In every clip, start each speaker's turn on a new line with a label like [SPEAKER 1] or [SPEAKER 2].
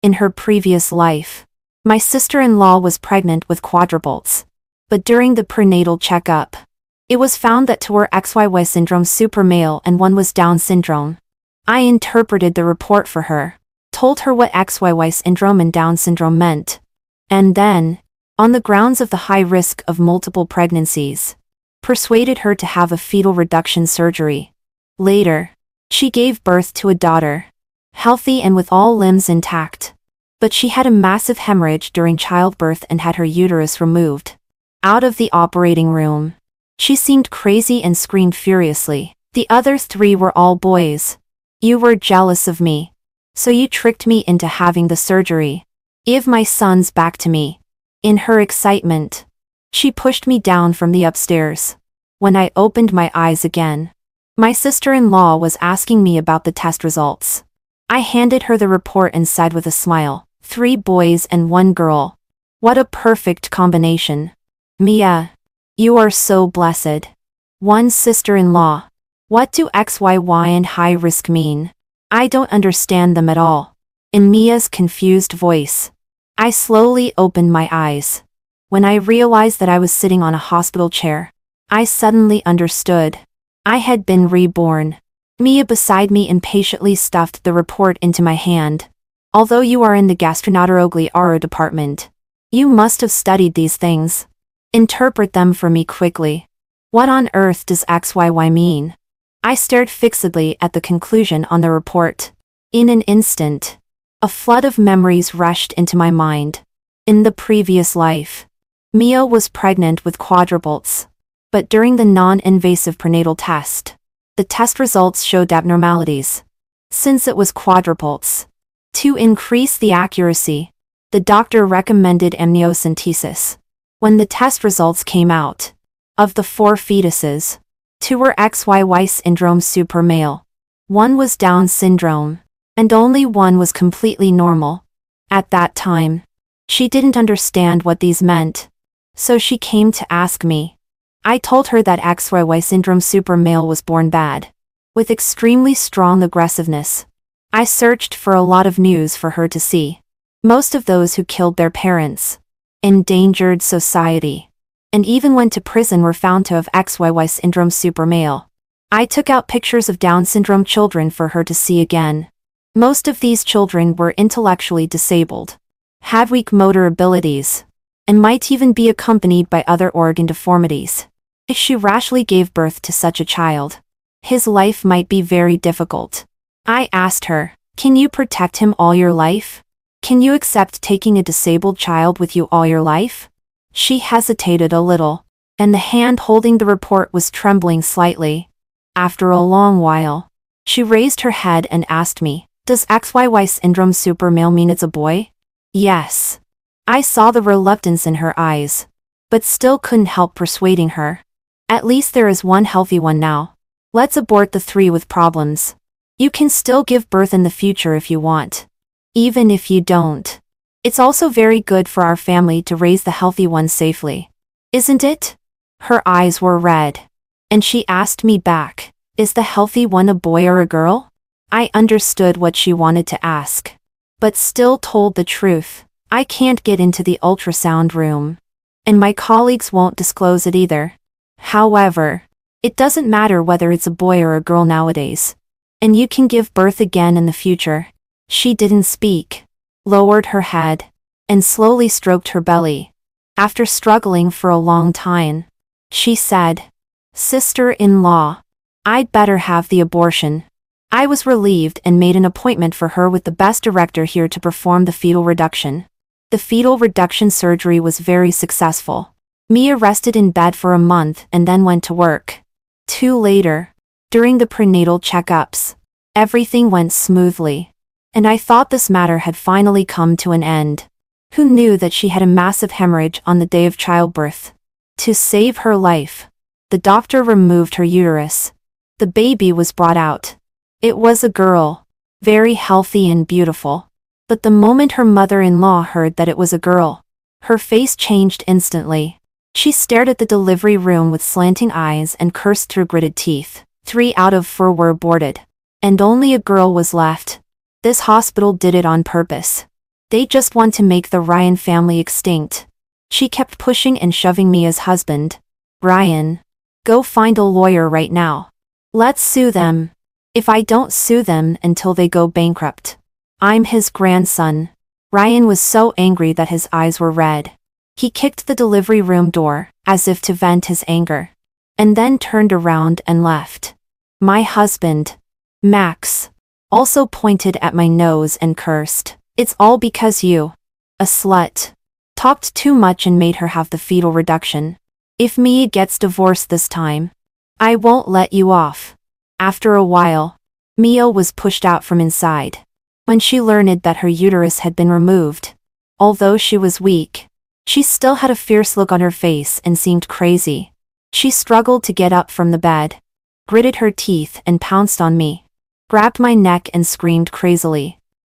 [SPEAKER 1] In her previous life, my sister-in-law was pregnant with quadruplets. But during the prenatal checkup, it was found that two were XYY syndrome super male and one was Down syndrome. I interpreted the report for her, told her what XYY syndrome and Down syndrome meant, and then, on the grounds of the high risk of multiple pregnancies, persuaded her to have a fetal reduction surgery. Later, she gave birth to a daughter, healthy and with all limbs intact. But she had a massive hemorrhage during childbirth and had her uterus removed. Out of the operating room, she seemed crazy and screamed furiously. The other three were all boys. You were jealous of me. So you tricked me into having the surgery. Give my sons back to me. In her excitement, she pushed me down from the upstairs. When I opened my eyes again, my sister-in-law was asking me about the test results. I handed her the report and said with a smile, 3 boys and 1 girl. What a perfect combination. Mia, you are so blessed. One sister-in-law. What do XYY and high risk mean? I don't understand them at all. In Mia's confused voice, I slowly opened my eyes. When I realized that I was sitting on a hospital chair, I suddenly understood. I had been reborn. Mia beside me impatiently stuffed the report into my hand. Although you are in the gastroenterology department, you must have studied these things. Interpret them for me quickly. What on earth does XYY mean? I stared fixedly at the conclusion on the report. In an instant, a flood of memories rushed into my mind. In the previous life, Mia was pregnant with quadruplets. But during the non-invasive prenatal test, the test results showed abnormalities. Since it was quadruplets, to increase the accuracy, the doctor recommended amniocentesis. When the test results came out, of the 4 fetuses, 2 were XYY syndrome super male, 1 was Down syndrome, and only 1 was completely normal. At that time, she didn't understand what these meant, so she came to ask me. I told her that XYY syndrome super male was born bad, with extremely strong aggressiveness. I searched for a lot of news for her to see. Most of those who killed their parents, endangered society, and even went to prison were found to have XYY syndrome super male. I took out pictures of Down syndrome children for her to see again. Most of these children were intellectually disabled, had weak motor abilities, and might even be accompanied by other organ deformities. If she rashly gave birth to such a child, his life might be very difficult. I asked her, can you protect him all your life? Can you accept taking a disabled child with you all your life? She hesitated a little, and the hand holding the report was trembling slightly. After a long while, she raised her head and asked me, does XYY syndrome super male mean it's a boy? Yes. I saw the reluctance in her eyes, but still couldn't help persuading her. At least there is 1 healthy one now. Let's abort the 3 with problems. You can still give birth in the future if you want. Even if you don't, it's also very good for our family to raise the healthy one safely. Isn't it? Her eyes were red, and she asked me back, is the healthy one a boy or a girl? I understood what she wanted to ask, but still told the truth. I can't get into the ultrasound room, and my colleagues won't disclose it either. However, it doesn't matter whether it's a boy or a girl nowadays, and you can give birth again in the future. She didn't speak, lowered her head, and slowly stroked her belly. After struggling for a long time, she said, Sister-in-law, I'd better have the abortion. I was relieved and made an appointment for her with the best director here to perform the fetal reduction. The fetal reduction surgery was very successful. Mia rested in bed for a month and then went to work. 2 later, during the prenatal checkups, everything went smoothly, and I thought this matter had finally come to an end. Who knew that she had a massive hemorrhage on the day of childbirth? To save her life, the doctor removed her uterus. The baby was brought out. It was a girl, very healthy and beautiful. But the moment her mother-in-law heard that it was a girl, her face changed instantly. She stared at the delivery room with slanting eyes and cursed through gritted teeth. 3 out of 4 were aborted, and only a girl was left. This hospital did it on purpose. They just want to make the Ryan family extinct. She kept pushing and shoving me as husband. Ryan, go find a lawyer right now. Let's sue them. If I don't sue them until they go bankrupt, I'm his grandson. Ryan was so angry that his eyes were red. He kicked the delivery room door, as if to vent his anger, and then turned around and left. My husband, Max, also pointed at my nose and cursed. It's all because you, a slut, talked too much and made her have the fetal reduction. If Mia gets divorced this time, I won't let you off. After a while, Mia was pushed out from inside. When she learned that her uterus had been removed, although she was weak, she still had a fierce look on her face and seemed crazy. She struggled to get up from the bed, gritted her teeth and pounced on me, grabbed my neck and screamed crazily.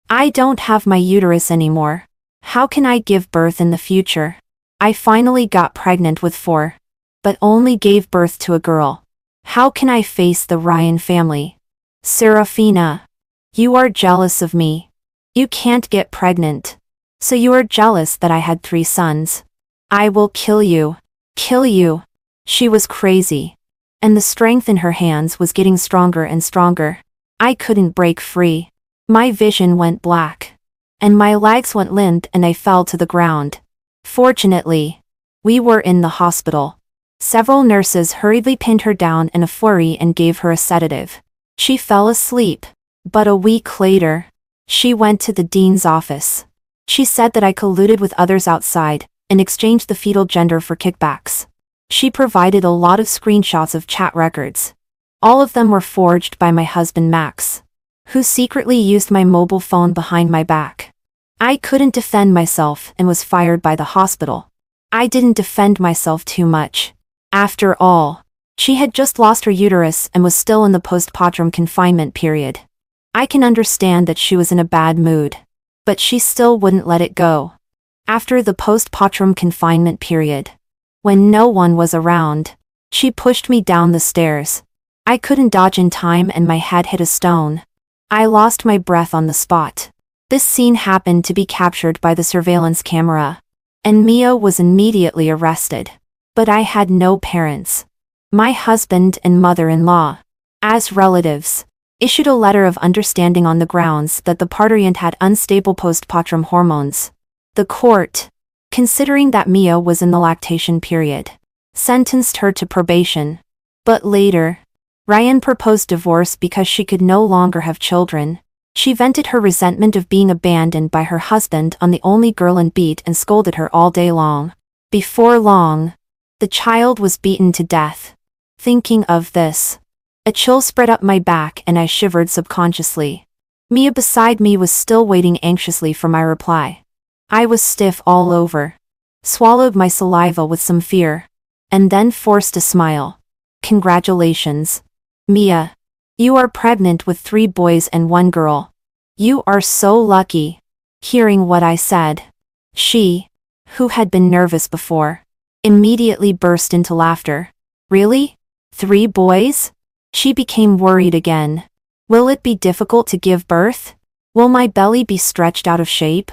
[SPEAKER 1] I don't have my uterus anymore. How can I give birth in the future? I finally got pregnant with 4, but only gave birth to a girl. How can I face the Ryan family? Serafina, you are jealous of me. You can't get pregnant. So you are jealous that I had 3 sons. I will kill you. Kill you. She was crazy. And the strength in her hands was getting stronger and stronger. I couldn't break free. My vision went black. And my legs went limp and I fell to the ground. Fortunately, we were in the hospital. Several nurses hurriedly pinned her down in a flurry and gave her a sedative. She fell asleep. But a week later, she went to the dean's office. She said that I colluded with others outside and exchanged the fetal gender for kickbacks. She provided a lot of screenshots of chat records. All of them were forged by my husband Max, who secretly used my mobile phone behind my back. I couldn't defend myself and was fired by the hospital. I didn't defend myself too much. After all, she had just lost her uterus and was still in the postpartum confinement period. I can understand that she was in a bad mood, but she still wouldn't let it go. After the postpartum confinement period, when no one was around, she pushed me down the stairs. I couldn't dodge in time and my head hit a stone. I lost my breath on the spot. This scene happened to be captured by the surveillance camera, and Mia was immediately arrested. But I had no parents. My husband and mother-in-law, as relatives, issued a letter of understanding on the grounds that the parturiente had unstable postpartum hormones. The court, considering that Mia was in the lactation period, sentenced her to probation. But later, Ryan proposed divorce because she could no longer have children. She vented her resentment of being abandoned by her husband on the only girl and beat and scolded her all day long. Before long, the child was beaten to death. Thinking of this, a chill spread up my back and I shivered subconsciously. Mia beside me was still waiting anxiously for my reply. I was stiff all over, swallowed my saliva with some fear, and then forced a smile. Congratulations, Mia. You are pregnant with 3 boys and 1 girl. You are so lucky. Hearing what I said, she, who had been nervous before, immediately burst into laughter. Really? 3 boys? She became worried again. Will it be difficult to give birth? Will my belly be stretched out of shape?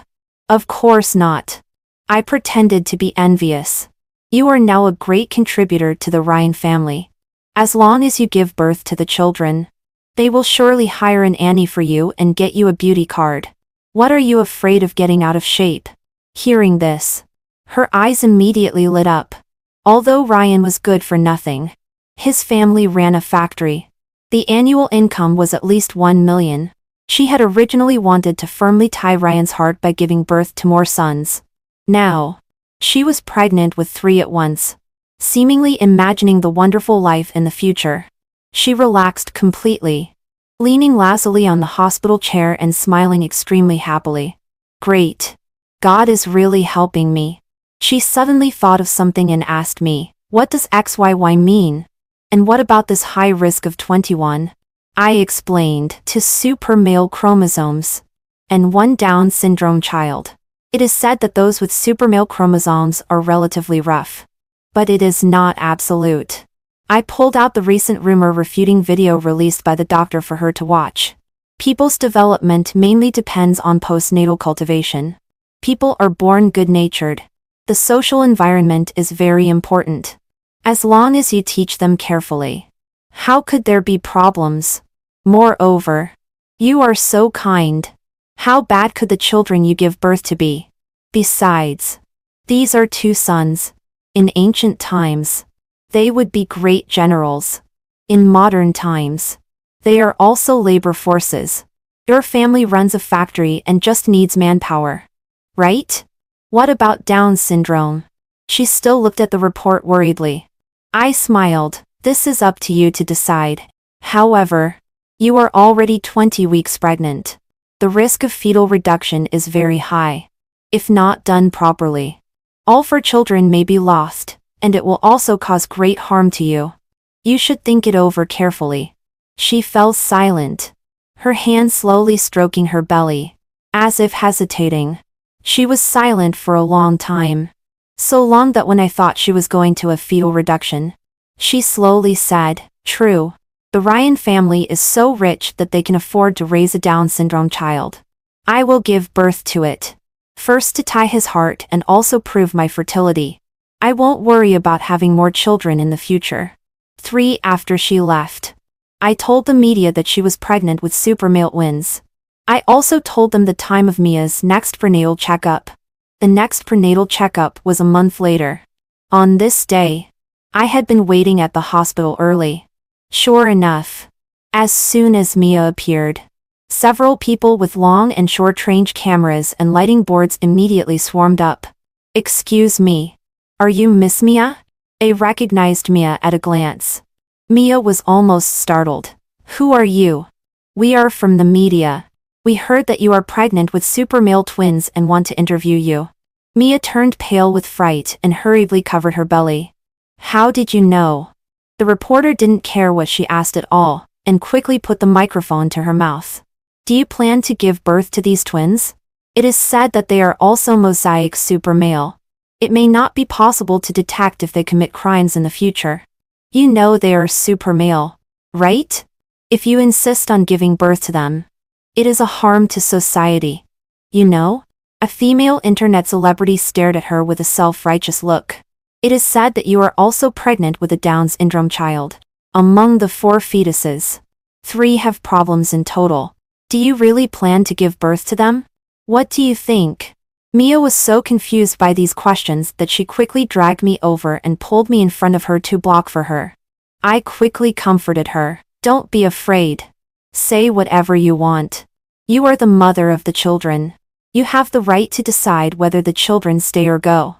[SPEAKER 1] Of course not. I pretended to be envious. You are now a great contributor to the Ryan family. As long as you give birth to the children, they will surely hire an nanny for you and get you a beauty card. What are you afraid of getting out of shape? Hearing this, her eyes immediately lit up. Although Ryan was good for nothing, his family ran a factory. The annual income was at least 1 million. She had originally wanted to firmly tie Ryan's heart by giving birth to more sons. Now, she was pregnant with 3 at once. Seemingly imagining the wonderful life in the future, she relaxed completely, leaning lazily on the hospital chair and smiling extremely happily. Great. God is really helping me. She suddenly thought of something and asked me, what does XYY mean? And what about this high risk of 21? I explained, 2 super male chromosomes and 1 Down syndrome child. It is said that those with super male chromosomes are relatively rough. But it is not absolute. I pulled out the recent rumor refuting video released by the doctor for her to watch. People's development mainly depends on postnatal cultivation. People are born good-natured. The social environment is very important. As long as you teach them carefully. How could there be problems? Moreover, you are so kind. How bad could the children you give birth to be? Besides, these are 2 sons. In ancient times, they would be great generals. In modern times, they are also labor forces. Your family runs a factory and just needs manpower. Right? What about Down syndrome? She still looked at the report worriedly. I smiled. This is up to you to decide. However, you are already 20 weeks pregnant. The risk of fetal reduction is very high. If not done properly, all 4 children may be lost, and it will also cause great harm to you. You should think it over carefully. She fell silent, her hand slowly stroking her belly, as if hesitating. She was silent for a long time. So long that when I thought she was going to a fetal reduction, she slowly said, "True. The Ryan family is so rich that they can afford to raise a Down syndrome child. I will give birth to it. First to tie his heart and also prove my fertility. I won't worry about having more children in the future." 3 after she left, I told the media that she was pregnant with super male twins. I also told them the time of Mia's next prenatal checkup. The next prenatal checkup was a month later. On this day, I had been waiting at the hospital early. Sure enough, as soon as Mia appeared, several people with long and short-range cameras and lighting boards immediately swarmed up. "Excuse me. Are you Miss Mia?" I recognized Mia at a glance. Mia was almost startled. "Who are you?" "We are from the media. We heard that you are pregnant with super male twins and want to interview you." Mia turned pale with fright and hurriedly covered her belly. "How did you know?" The reporter didn't care what she asked at all, and quickly put the microphone to her mouth. "Do you plan to give birth to these twins? It is said that they are also mosaic super male. It may not be possible to detect if they commit crimes in the future. You know they are super male, right? If you insist on giving birth to them, it is a harm to society. You know?" A female internet celebrity stared at her with a self-righteous look. "It is said that you are also pregnant with a Down syndrome child. Among the 4 fetuses, 3 have problems in total. Do you really plan to give birth to them? What do you think?" Mia was so confused by these questions that she quickly dragged me over and pulled me in front of her to block for her. I quickly comforted her. "Don't be afraid. Say whatever you want. You are the mother of the children. You have the right to decide whether the children stay or go.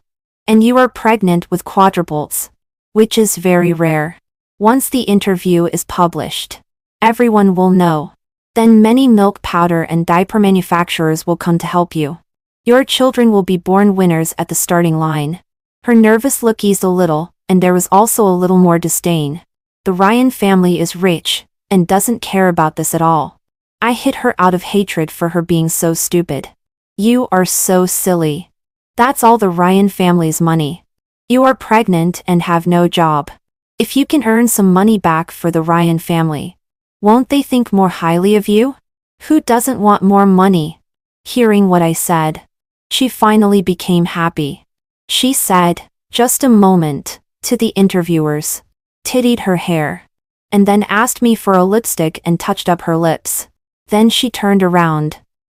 [SPEAKER 1] And you are pregnant with quadruplets, which is very rare. Once the interview is published, everyone will know. Then many milk powder and diaper manufacturers will come to help you. Your children will be born winners at the starting line." Her nervous look eased a little, and there was also a little more disdain. The Ryan family is rich, and doesn't care about this at all. I hit her out of hatred for her being so stupid. "You are so silly. That's all the Ryan family's money. You are pregnant and have no job. If you can earn some money back for the Ryan family, won't they think more highly of you? Who doesn't want more money?" Hearing what I said, she finally became happy. She said, "Just a moment," to the interviewers, tittied her hair, and then asked me for a lipstick and touched up her lips. Then she turned around,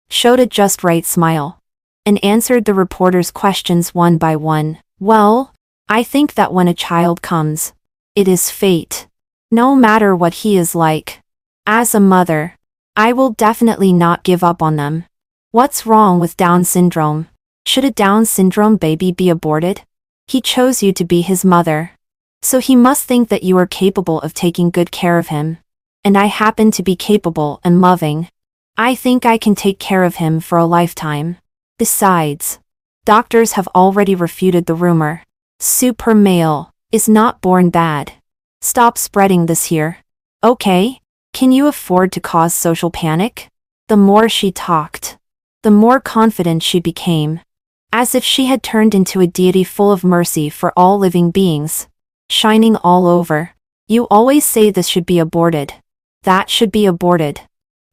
[SPEAKER 1] showed a just right smile, and answered the reporters' questions one by one. "Well, I think that when a child comes, it is fate. No matter what he is like. As a mother, I will definitely not give up on them. What's wrong with Down syndrome? Should a Down syndrome baby be aborted? He chose you to be his mother, so he must think that you are capable of taking good care of him. And I happen to be capable and loving. I think I can take care of him for a lifetime. Besides, doctors have already refuted the rumor. Super male is not born bad. Stop spreading this here. Okay? Can you afford to cause social panic?" The more she talked, the more confident she became, as if she had turned into a deity full of mercy for all living beings, shining all over. "You always say this should be aborted. That should be aborted.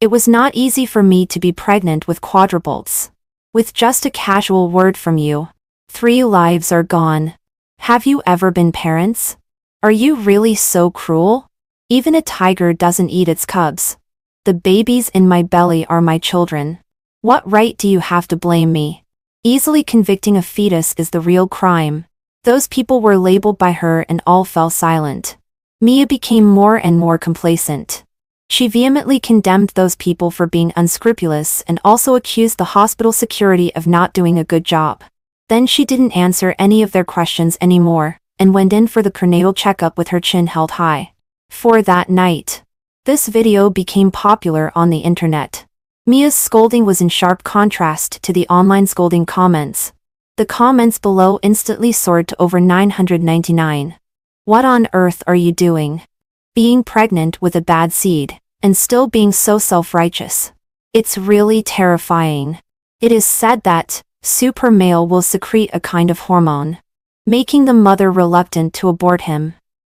[SPEAKER 1] It was not easy for me to be pregnant with quadruplets. With just a casual word from you, 3 lives are gone. Have you ever been parents? Are you really so cruel? Even a tiger doesn't eat its cubs. The babies in my belly are my children. What right do you have to blame me? Easily convicting a fetus is the real crime. Those people were labeled by her and all fell silent. Mia became more and more complacent. She vehemently condemned those people for being unscrupulous and also accused the hospital security of not doing a good job. Then she didn't answer any of their questions anymore, and went in for the prenatal checkup with her chin held high. For that night. This video became popular on the internet. Mia's scolding was in sharp contrast to the online scolding comments. The comments below instantly soared to over 999. What on earth are you doing? Being pregnant with a bad seed, and still being so self-righteous. It's really terrifying. It is said that super male will secrete a kind of hormone, making the mother reluctant to abort him.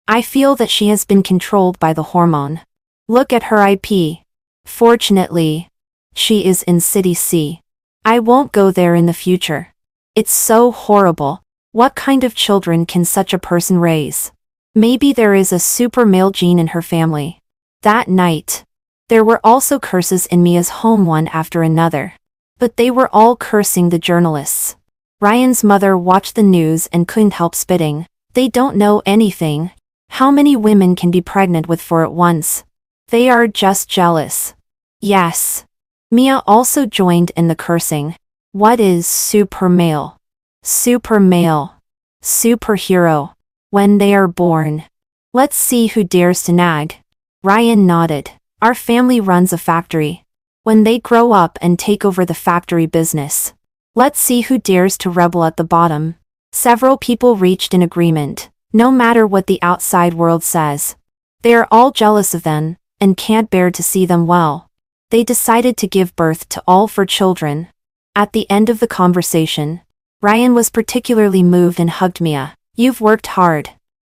[SPEAKER 1] I feel that she has been controlled by the hormone. Look at her IP. Fortunately, she is in City C. I won't go there in the future. It's so horrible. What kind of children can such a person raise? Maybe there is a super male gene in her family. That night, there were also curses in Mia's home one after another. But they were all cursing the journalists. Ryan's mother watched the news and couldn't help spitting. They don't know anything. How many women can be pregnant with 4 at once? They are just jealous. Yes. Mia also joined in the cursing. What is super male? Super male. Superhero. When they are born. Let's see who dares to nag. Ryan nodded. Our family runs a factory. When they grow up and take over the factory business. Let's see who dares to rebel at the bottom. Several people reached an agreement, no matter what the outside world says. They are all jealous of them, and can't bear to see them well. They decided to give birth to all 4 children. At the end of the conversation, Ryan was particularly moved and hugged Mia. You've worked hard.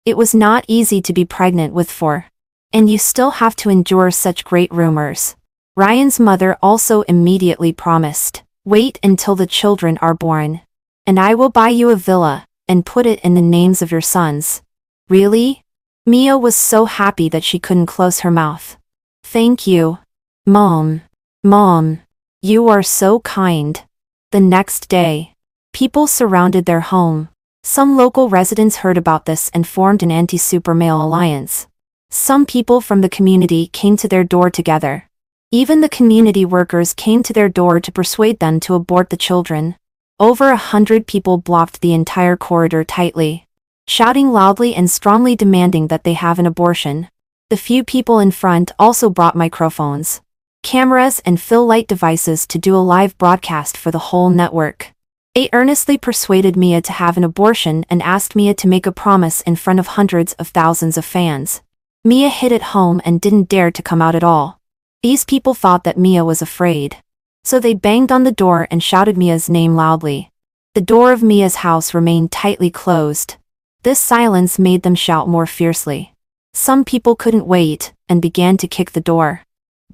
[SPEAKER 1] It was not easy to be pregnant with 4. And you still have to endure such great rumors. Ryan's mother also immediately promised, wait until the children are born. And I will buy you a villa, and put it in the names of your sons. Really? Mia was so happy that she couldn't close her mouth. Thank you. Mom. Mom. You are so kind. The next day, people surrounded their home. Some local residents heard about this and formed an anti-super male alliance. Some people from the community came to their door together. Even the community workers came to their door to persuade them to abort the children. Over 100 people blocked the entire corridor tightly, shouting loudly and strongly demanding that they have an abortion. The few people in front also brought microphones, cameras and fill light devices to do a live broadcast for the whole network. They earnestly persuaded Mia to have an abortion and asked Mia to make a promise in front of hundreds of thousands of fans. Mia hid at home and didn't dare to come out at all. These people thought that Mia was afraid. So they banged on the door and shouted Mia's name loudly. The door of Mia's house remained tightly closed. This silence made them shout more fiercely. Some people couldn't wait and began to kick the door.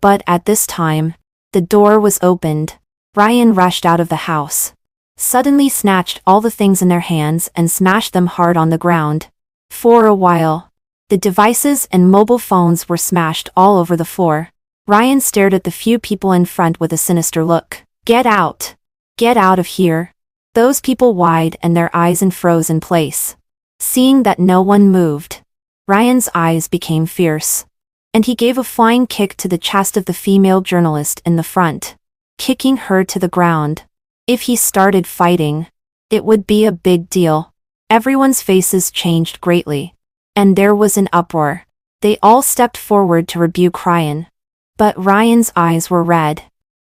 [SPEAKER 1] But at this time, the door was opened. Ryan rushed out of the house, suddenly snatched all the things in their hands and smashed them hard on the ground. For a while, the devices and mobile phones were smashed all over the floor. Ryan stared at the few people in front with a sinister look. Get out! Get out of here! Those people whined and their eyes froze in place. Seeing that no one moved, Ryan's eyes became fierce. And he gave a flying kick to the chest of the female journalist in the front, kicking her to the ground. If he started fighting, it would be a big deal. Everyone's faces changed greatly. And there was an uproar. They all stepped forward to rebuke Ryan. But Ryan's eyes were red,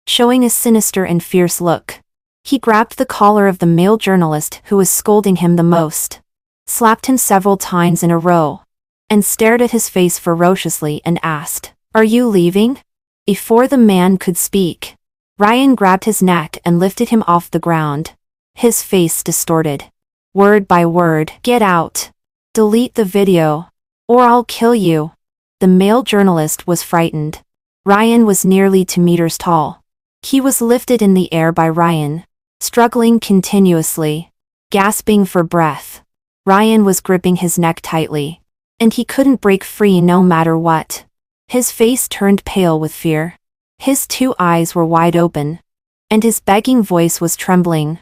[SPEAKER 1] showing a sinister and fierce look. He grabbed the collar of the male journalist who was scolding him the most, slapped him several times in a row, and stared at his face ferociously and asked, "Are you leaving?" Before the man could speak, Ryan grabbed his neck and lifted him off the ground, his face distorted. Word by word, "Get out. Delete the video. Or I'll kill you." The male journalist was frightened. Ryan was nearly 2 meters tall. He was lifted in the air by Ryan, struggling continuously, gasping for breath. Ryan was gripping his neck tightly, and he couldn't break free no matter what. His face turned pale with fear. His 2 eyes were wide open, and his begging voice was trembling,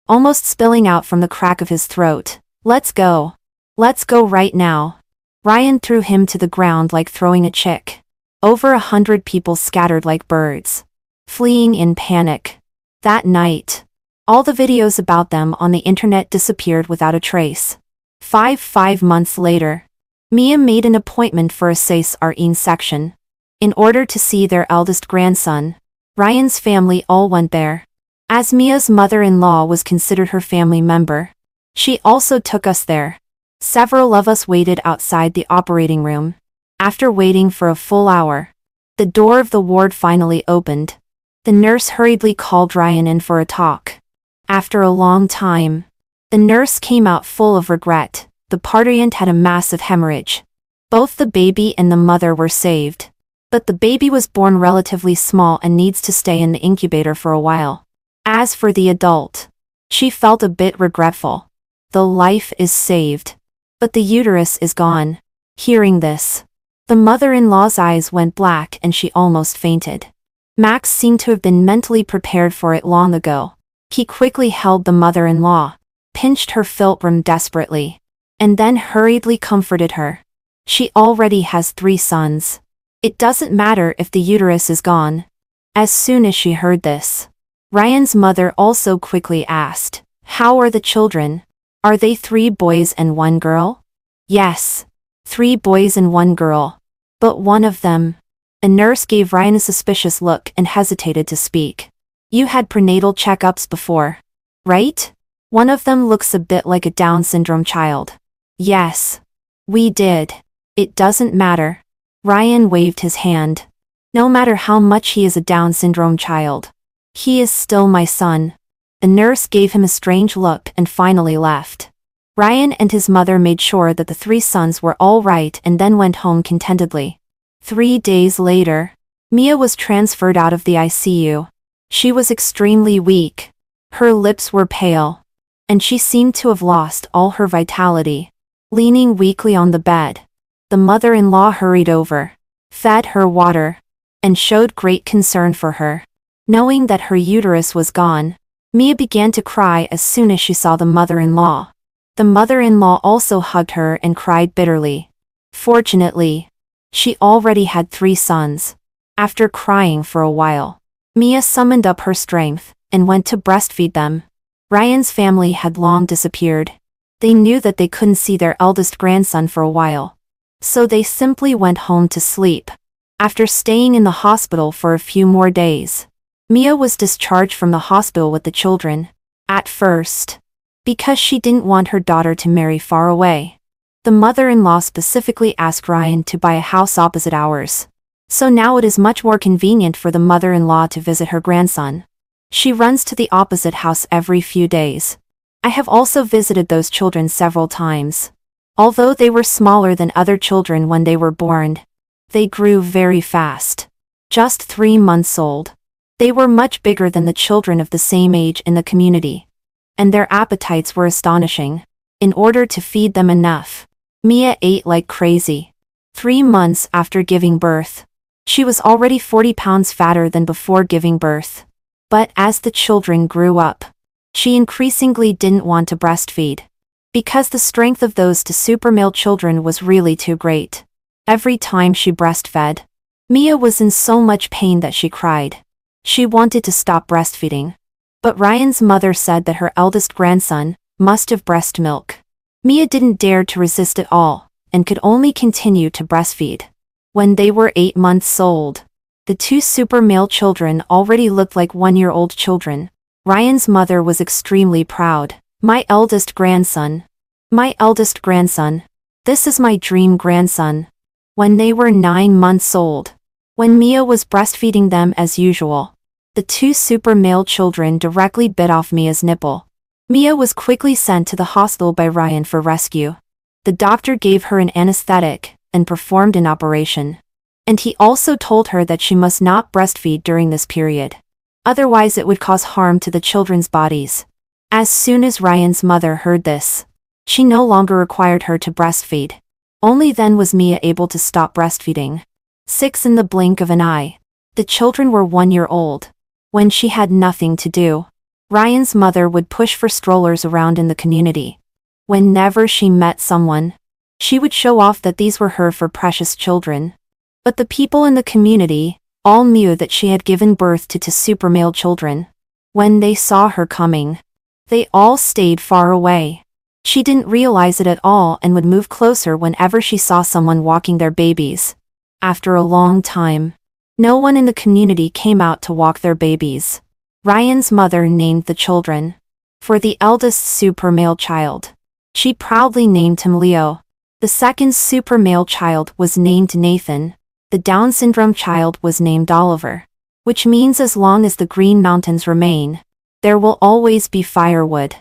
[SPEAKER 1] almost spilling out from the crack of his throat. Let's go. Let's go right now. Ryan threw him to the ground like throwing a chick. Over 100 people scattered like birds, fleeing in panic. That night, all the videos about them on the internet disappeared without a trace. 5 months later, Mia made an appointment for a cesarean section. In order to see their eldest grandson, Ryan's family all went there. As Mia's mother-in-law was considered her family member, she also took us there. Several of us waited outside the operating room. After waiting for a full hour, the door of the ward finally opened. The nurse hurriedly called Ryan in for a talk. After a long time, the nurse came out full of regret. The patient had a massive hemorrhage. Both the baby and the mother were saved, but the baby was born relatively small and needs to stay in the incubator for a while. As for the adult, she felt a bit regretful. The life is saved, but the uterus is gone. Hearing this, the mother-in-law's eyes went black and she almost fainted. Max seemed to have been mentally prepared for it long ago. He quickly held the mother-in-law, pinched her philtrum desperately, and then hurriedly comforted her. She already has 3 sons. It doesn't matter if the uterus is gone. As soon as she heard this, Ryan's mother also quickly asked, "How are the children? Are they 3 boys and 1 girl?" "Yes. 3 boys and 1 girl. But one of them..." A nurse gave Ryan a suspicious look and hesitated to speak. "You had prenatal checkups before, right? One of them looks a bit like a Down syndrome child." "Yes. We did. It doesn't matter." Ryan waved his hand. "No matter how much he is a Down syndrome child, he is still my son." The nurse gave him a strange look and finally left. Ryan and his mother made sure that the 3 sons were all right and then went home contentedly. 3 days later, Mia was transferred out of the ICU. She was extremely weak. Her lips were pale, and she seemed to have lost all her vitality. Leaning weakly on the bed, the mother-in-law hurried over, fed her water, and showed great concern for her. Knowing that her uterus was gone, Mia began to cry as soon as she saw the mother-in-law. The mother-in-law also hugged her and cried bitterly. Fortunately, she already had 3 sons. After crying for a while, Mia summoned up her strength and went to breastfeed them. Ryan's family had long disappeared. They knew that they couldn't see their eldest grandson for a while, so they simply went home to sleep. After staying in the hospital for a few more days, Mia was discharged from the hospital with the children. At first, because she didn't want her daughter to marry far away, the mother-in-law specifically asked Ryan to buy a house opposite ours. So now it is much more convenient for the mother-in-law to visit her grandson. She runs to the opposite house every few days. I have also visited those children several times. Although they were smaller than other children when they were born, they grew very fast. Just 3 months old, they were much bigger than the children of the same age in the community. And their appetites were astonishing. In order to feed them enough, Mia ate like crazy. 3 months after giving birth, she was already 40 pounds fatter than before giving birth. But as the children grew up, she increasingly didn't want to breastfeed, because the strength of those 2 super male children was really too great. Every time she breastfed, Mia was in so much pain that she cried. She wanted to stop breastfeeding, but Ryan's mother said that her eldest grandson must have breast milk. Mia didn't dare to resist at all, and could only continue to breastfeed. When they were 8 months old, the 2 super male children already looked like 1-year-old children. Ryan's mother was extremely proud. My eldest grandson. My eldest grandson. This is my dream grandson." When they were 9 months old, when Mia was breastfeeding them as usual, the 2 super male children directly bit off Mia's nipple. Mia was quickly sent to the hospital by Ryan for rescue. The doctor gave her an anesthetic and performed an operation. And he also told her that she must not breastfeed during this period. Otherwise it would cause harm to the children's bodies. As soon as Ryan's mother heard this, she no longer required her to breastfeed. Only then was Mia able to stop breastfeeding. 6 In the blink of an eye. The children were 1 year old. When she had nothing to do, Ryan's mother would push for strollers around in the community. Whenever she met someone, she would show off that these were her for precious children. But the people in the community all knew that she had given birth to 2 super male children. When they saw her coming, they all stayed far away. She didn't realize it at all and would move closer whenever she saw someone walking their babies. After a long time, no one in the community came out to walk their babies. Ryan's mother named the children. For the eldest super male child, she proudly named him Leo. The second super male child was named Nathan. The Down syndrome child was named Oliver. Which means as long as the Green Mountains remain, there will always be firewood.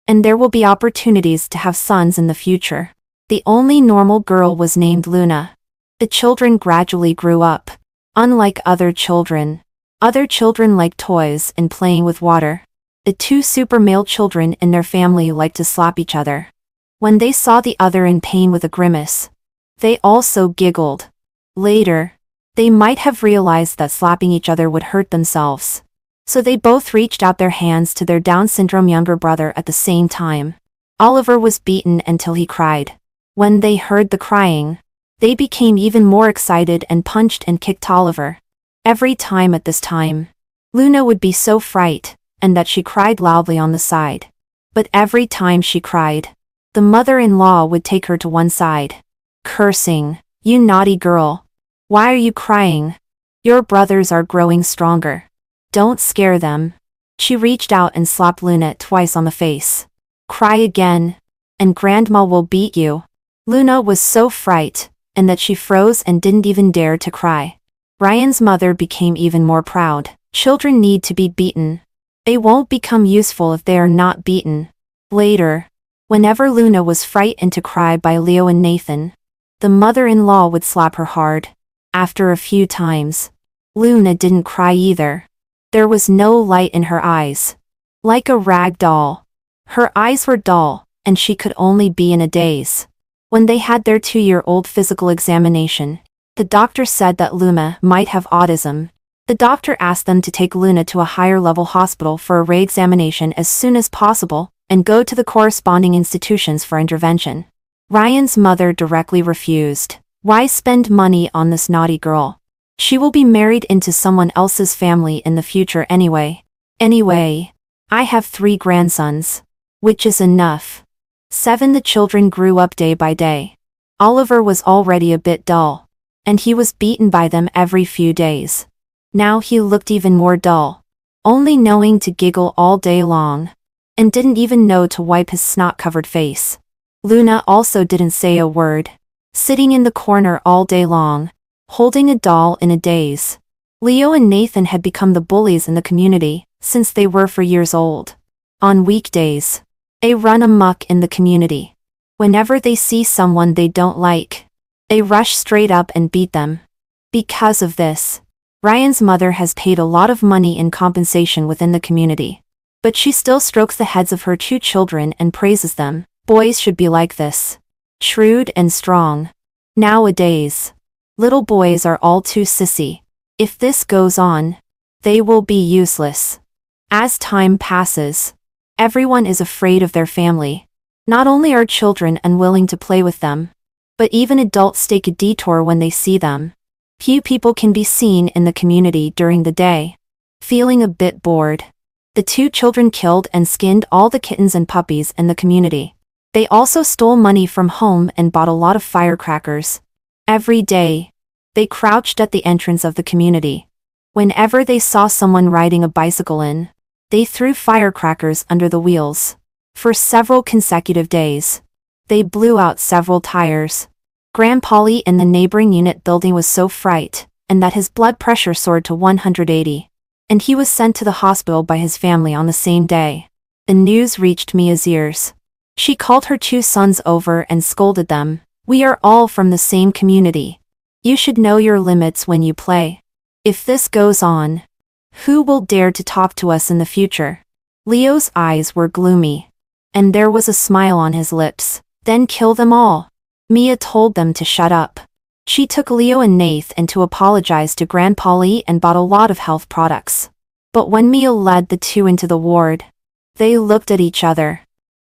[SPEAKER 1] And there will be opportunities to have sons in the future. The only normal girl was named Luna. The children gradually grew up. Unlike other children liked toys and playing with water. The 2 super male children in their family liked to slap each other. When they saw the other in pain with a grimace, they also giggled. Later, they might have realized that slapping each other would hurt themselves. So they both reached out their hands to their Down syndrome younger brother at the same time. Oliver was beaten until he cried. When they heard the crying, they became even more excited and punched and kicked Oliver. Every time at this time, Luna would be so frightened, and that she cried loudly on the side. But every time she cried, the mother-in-law would take her to one side, cursing, "You naughty girl. Why are you crying? Your brothers are growing stronger. Don't scare them." She reached out and slapped Luna twice on the face. "Cry again, and Grandma will beat you." Luna was so frightened, and that she froze and didn't even dare to cry. Ryan's mother became even more proud. Children need to be beaten. They won't become useful if they are not beaten. Later, whenever Luna was frightened to cry by Leo and Nathan, the mother-in-law would slap her hard. After a few times, Luna didn't cry either. There was no light in her eyes. Like a rag doll. Her eyes were dull, and she could only be in a daze. When they had their 2-year-old physical examination, the doctor said that Luna might have autism. The doctor asked them to take Luna to a higher-level hospital for a re-examination as soon as possible, and go to the corresponding institutions for intervention. Ryan's mother directly refused. Why spend money on this naughty girl? She will be married into someone else's family in the future anyway. Anyway, I have 3 grandsons. Which is enough. 7 The children grew up day by day. Oliver was already a bit dull, and he was beaten by them every few days. Now he looked even more dull, only knowing to giggle all day long, and didn't even know to wipe his snot-covered face. Luna also didn't say a word, sitting in the corner all day long, holding a doll in a daze. Leo and Nathan had become the bullies in the community, since they were 4 years old. On weekdays, they run amok in the community. Whenever they see someone they don't like, they rush straight up and beat them. Because of this, Ryan's mother has paid a lot of money in compensation within the community. But she still strokes the heads of her 2 children and praises them. Boys should be like this. Shrewd and strong. Nowadays, little boys are all too sissy. If this goes on, they will be useless. As time passes, everyone is afraid of their family. Not only are children unwilling to play with them, but even adults take a detour when they see them. Few people can be seen in the community during the day. Feeling a bit bored, the 2 children killed and skinned all the kittens and puppies in the community. They also stole money from home and bought a lot of firecrackers. Every day, they crouched at the entrance of the community. Whenever they saw someone riding a bicycle in, they threw firecrackers under the wheels. For several consecutive days, they blew out several tires. Grandpolly in the neighboring unit building was so frightened, and that his blood pressure soared to 180. And he was sent to the hospital by his family on the same day. The news reached Mia's ears. She called her 2 sons over and scolded them. "We are all from the same community. You should know your limits when you play. If this goes on, Who will dare to talk to us in the future? Leo's eyes were gloomy. And there was a smile on his lips. Then kill them all. Mia told them to shut up. She took Leo and Nathan to apologize to Grandpa Lee and bought a lot of health products. But when Mia led the two into the ward, they looked at each other,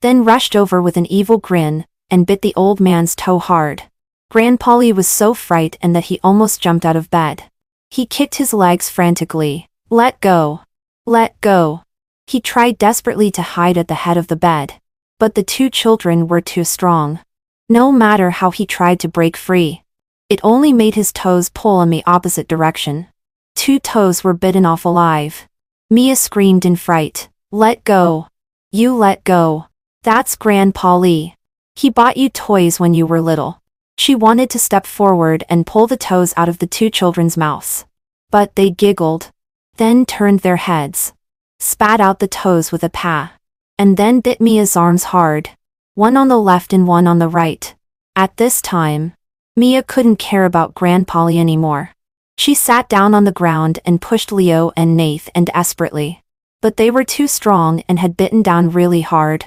[SPEAKER 1] then rushed over with an evil grin, and bit the old man's toe hard. Grandpa Lee was so frightened that he almost jumped out of bed. He kicked his legs frantically. Let go. Let go. He tried desperately to hide at the head of the bed. But the two children were too strong. No matter how he tried to break free, it only made his toes pull in the opposite direction. 2 toes were bitten off alive. Mia screamed in fright. Let go. You let go. That's Grandpa Lee. He bought you toys when you were little. She wanted to step forward and pull the toes out of the 2 children's mouths. But they giggled, then turned their heads, spat out the toes with a paw, and then bit Mia's arms hard, one on the left and one on the right. At this time, Mia couldn't care about Grandpa Lee anymore. She sat down on the ground and pushed Leo and Nathan desperately. But they were too strong and had bitten down really hard.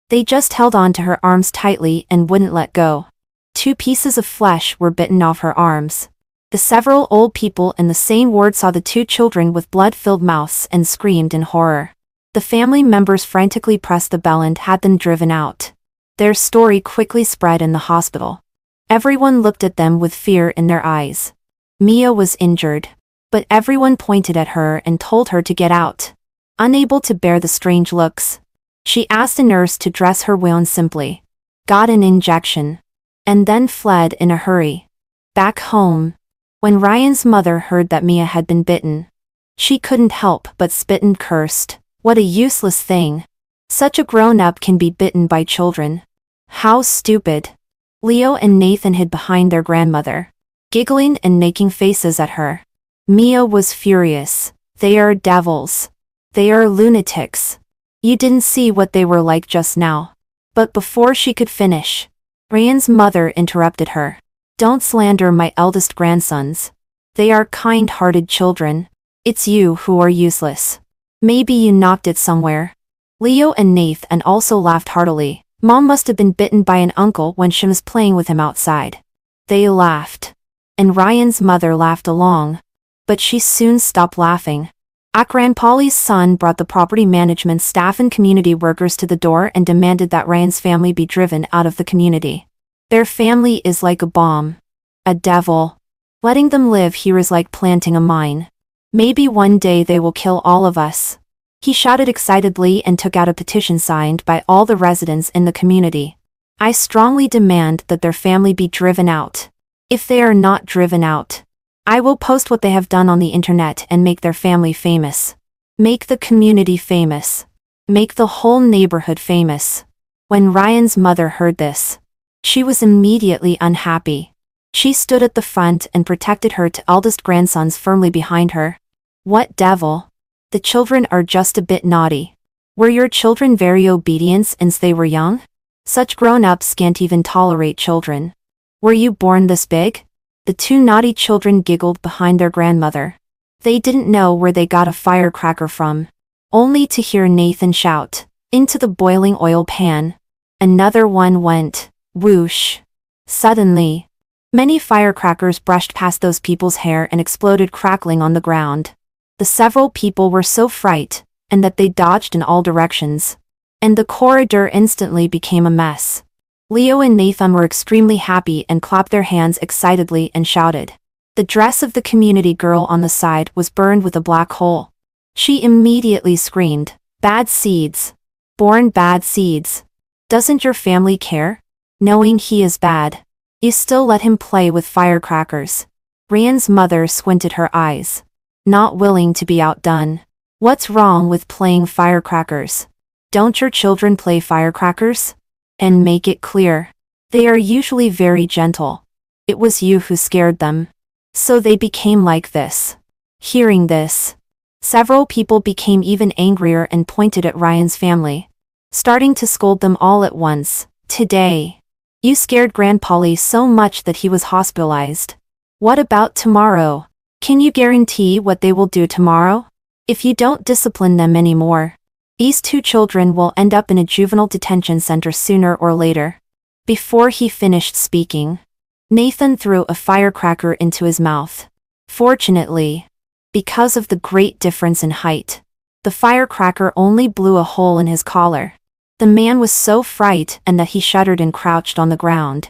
[SPEAKER 1] They just held on to her arms tightly and wouldn't let go. 2 pieces of flesh were bitten off her arms. The several old people in the same ward saw the 2 children with blood-filled mouths and screamed in horror. The family members frantically pressed the bell and had them driven out. Their story quickly spread in the hospital. Everyone looked at them with fear in their eyes. Mia was injured, but everyone pointed at her and told her to get out. Unable to bear the strange looks, she asked a nurse to dress her wound simply, got an injection, and then fled in a hurry. Back home, when Ryan's mother heard that Mia had been bitten, she couldn't help but spit and cursed. What a useless thing. Such a grown-up can be bitten by children. How stupid. Leo and Nathan hid behind their grandmother, giggling and making faces at her. Mia was furious. They are devils. They are lunatics. You didn't see what they were like just now. But before she could finish, Ryan's mother interrupted her. Don't slander my eldest grandsons. They are kind-hearted children. It's you who are useless. Maybe you knocked it somewhere. Leo and Nathan also laughed heartily. Mom must have been bitten by an uncle when she was playing with him outside. They laughed. And Ryan's mother laughed along. But she soon stopped laughing. Grandpa Lee's son brought the property management staff and community workers to the door and demanded that Ryan's family be driven out of the community. Their family is like a bomb. A devil. Letting them live here is like planting a mine. Maybe one day they will kill all of us. He shouted excitedly and took out a petition signed by all the residents in the community. I strongly demand that their family be driven out. If they are not driven out, I will post what they have done on the internet and make their family famous. Make the community famous. Make the whole neighborhood famous. When Ryan's mother heard this, she was immediately unhappy. She stood at the front and protected her 2 eldest grandsons firmly behind her. What devil? The children are just a bit naughty. Were your children very obedient since they were young? Such grown-ups can't even tolerate children. Were you born this big? The 2 naughty children giggled behind their grandmother. They didn't know where they got a firecracker from, only to hear Nathan shout, into the boiling oil pan. Another one went, whoosh. Suddenly, many firecrackers brushed past those people's hair and exploded crackling on the ground. The several people were so frightened, and that they dodged in all directions. And the corridor instantly became a mess. Leo and Nathan were extremely happy and clapped their hands excitedly and shouted. The dress of the community girl on the side was burned with a black hole. She immediately screamed, bad seeds. Born bad seeds. Doesn't your family care? Knowing he is bad, you still let him play with firecrackers. Ryan's mother squinted her eyes, not willing to be outdone. What's wrong with playing firecrackers? Don't your children play firecrackers? And make it clear, they are usually very gentle. It was you who scared them. So they became like this. Hearing this, several people became even angrier and pointed at Ryan's family, starting to scold them all at once. Today, you scared Grandpa Lee so much that he was hospitalized. What about tomorrow? Can you guarantee what they will do tomorrow? If you don't discipline them anymore, these two children will end up in a juvenile detention center sooner or later. Before he finished speaking, Nathan threw a firecracker into his mouth. Fortunately, because of the great difference in height, the firecracker only blew a hole in his collar. The man was so frightened that he shuddered and crouched on the ground.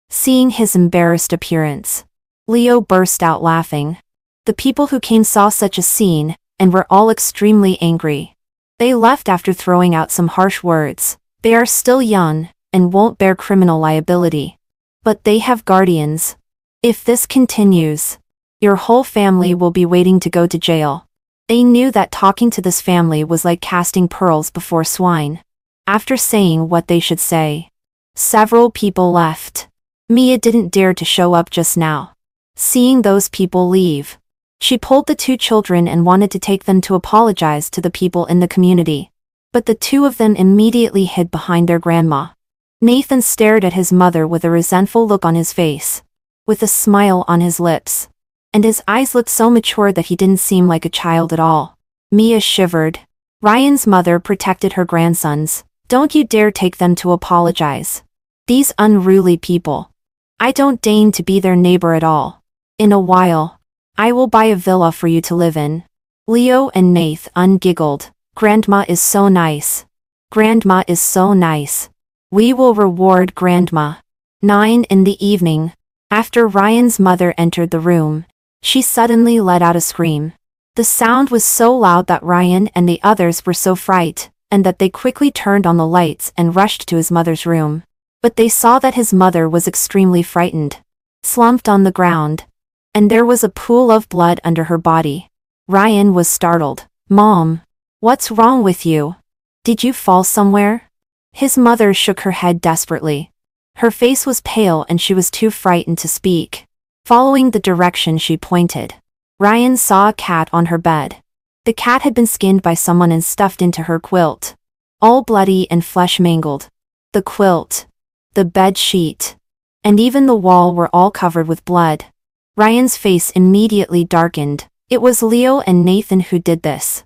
[SPEAKER 1] Seeing his embarrassed appearance, Leo burst out laughing. The people who came saw such a scene, and were all extremely angry. They left after throwing out some harsh words. They are still young, and won't bear criminal liability. But they have guardians. If this continues, your whole family will be waiting to go to jail. They knew that talking to this family was like casting pearls before swine. After saying what they should say, several people left. Mia didn't dare to show up just now. Seeing those people leave, she pulled the two children and wanted to take them to apologize to the people in the community. But the two of them immediately hid behind their grandma. Nathan stared at his mother with a resentful look on his face, with a smile on his lips, and his eyes looked so mature that he didn't seem like a child at all. Mia shivered. Ryan's mother protected her grandsons. Don't you dare take them to apologize. These unruly people. I don't deign to be their neighbor at all. In a while, I will buy a villa for you to live in. Leo and Nathan giggled. Grandma is so nice. Grandma is so nice. We will reward Grandma. 9 in the evening. After Ryan's mother entered the room, she suddenly let out a scream. The sound was so loud that Ryan and the others were so frightened, and that they quickly turned on the lights and rushed to his mother's room. But they saw that his mother was extremely frightened, slumped on the ground, and there was a pool of blood under her body. Ryan was startled. Mom, what's wrong with you? Did you fall somewhere? His mother shook her head desperately. Her face was pale and she was too frightened to speak. Following the direction she pointed, Ryan saw a cat on her bed. The cat had been skinned by someone and stuffed into her quilt, all bloody and flesh mangled. The quilt, the bed sheet, and even the wall were all covered with blood. Ryan's face immediately darkened. It was Leo and Nathan who did this,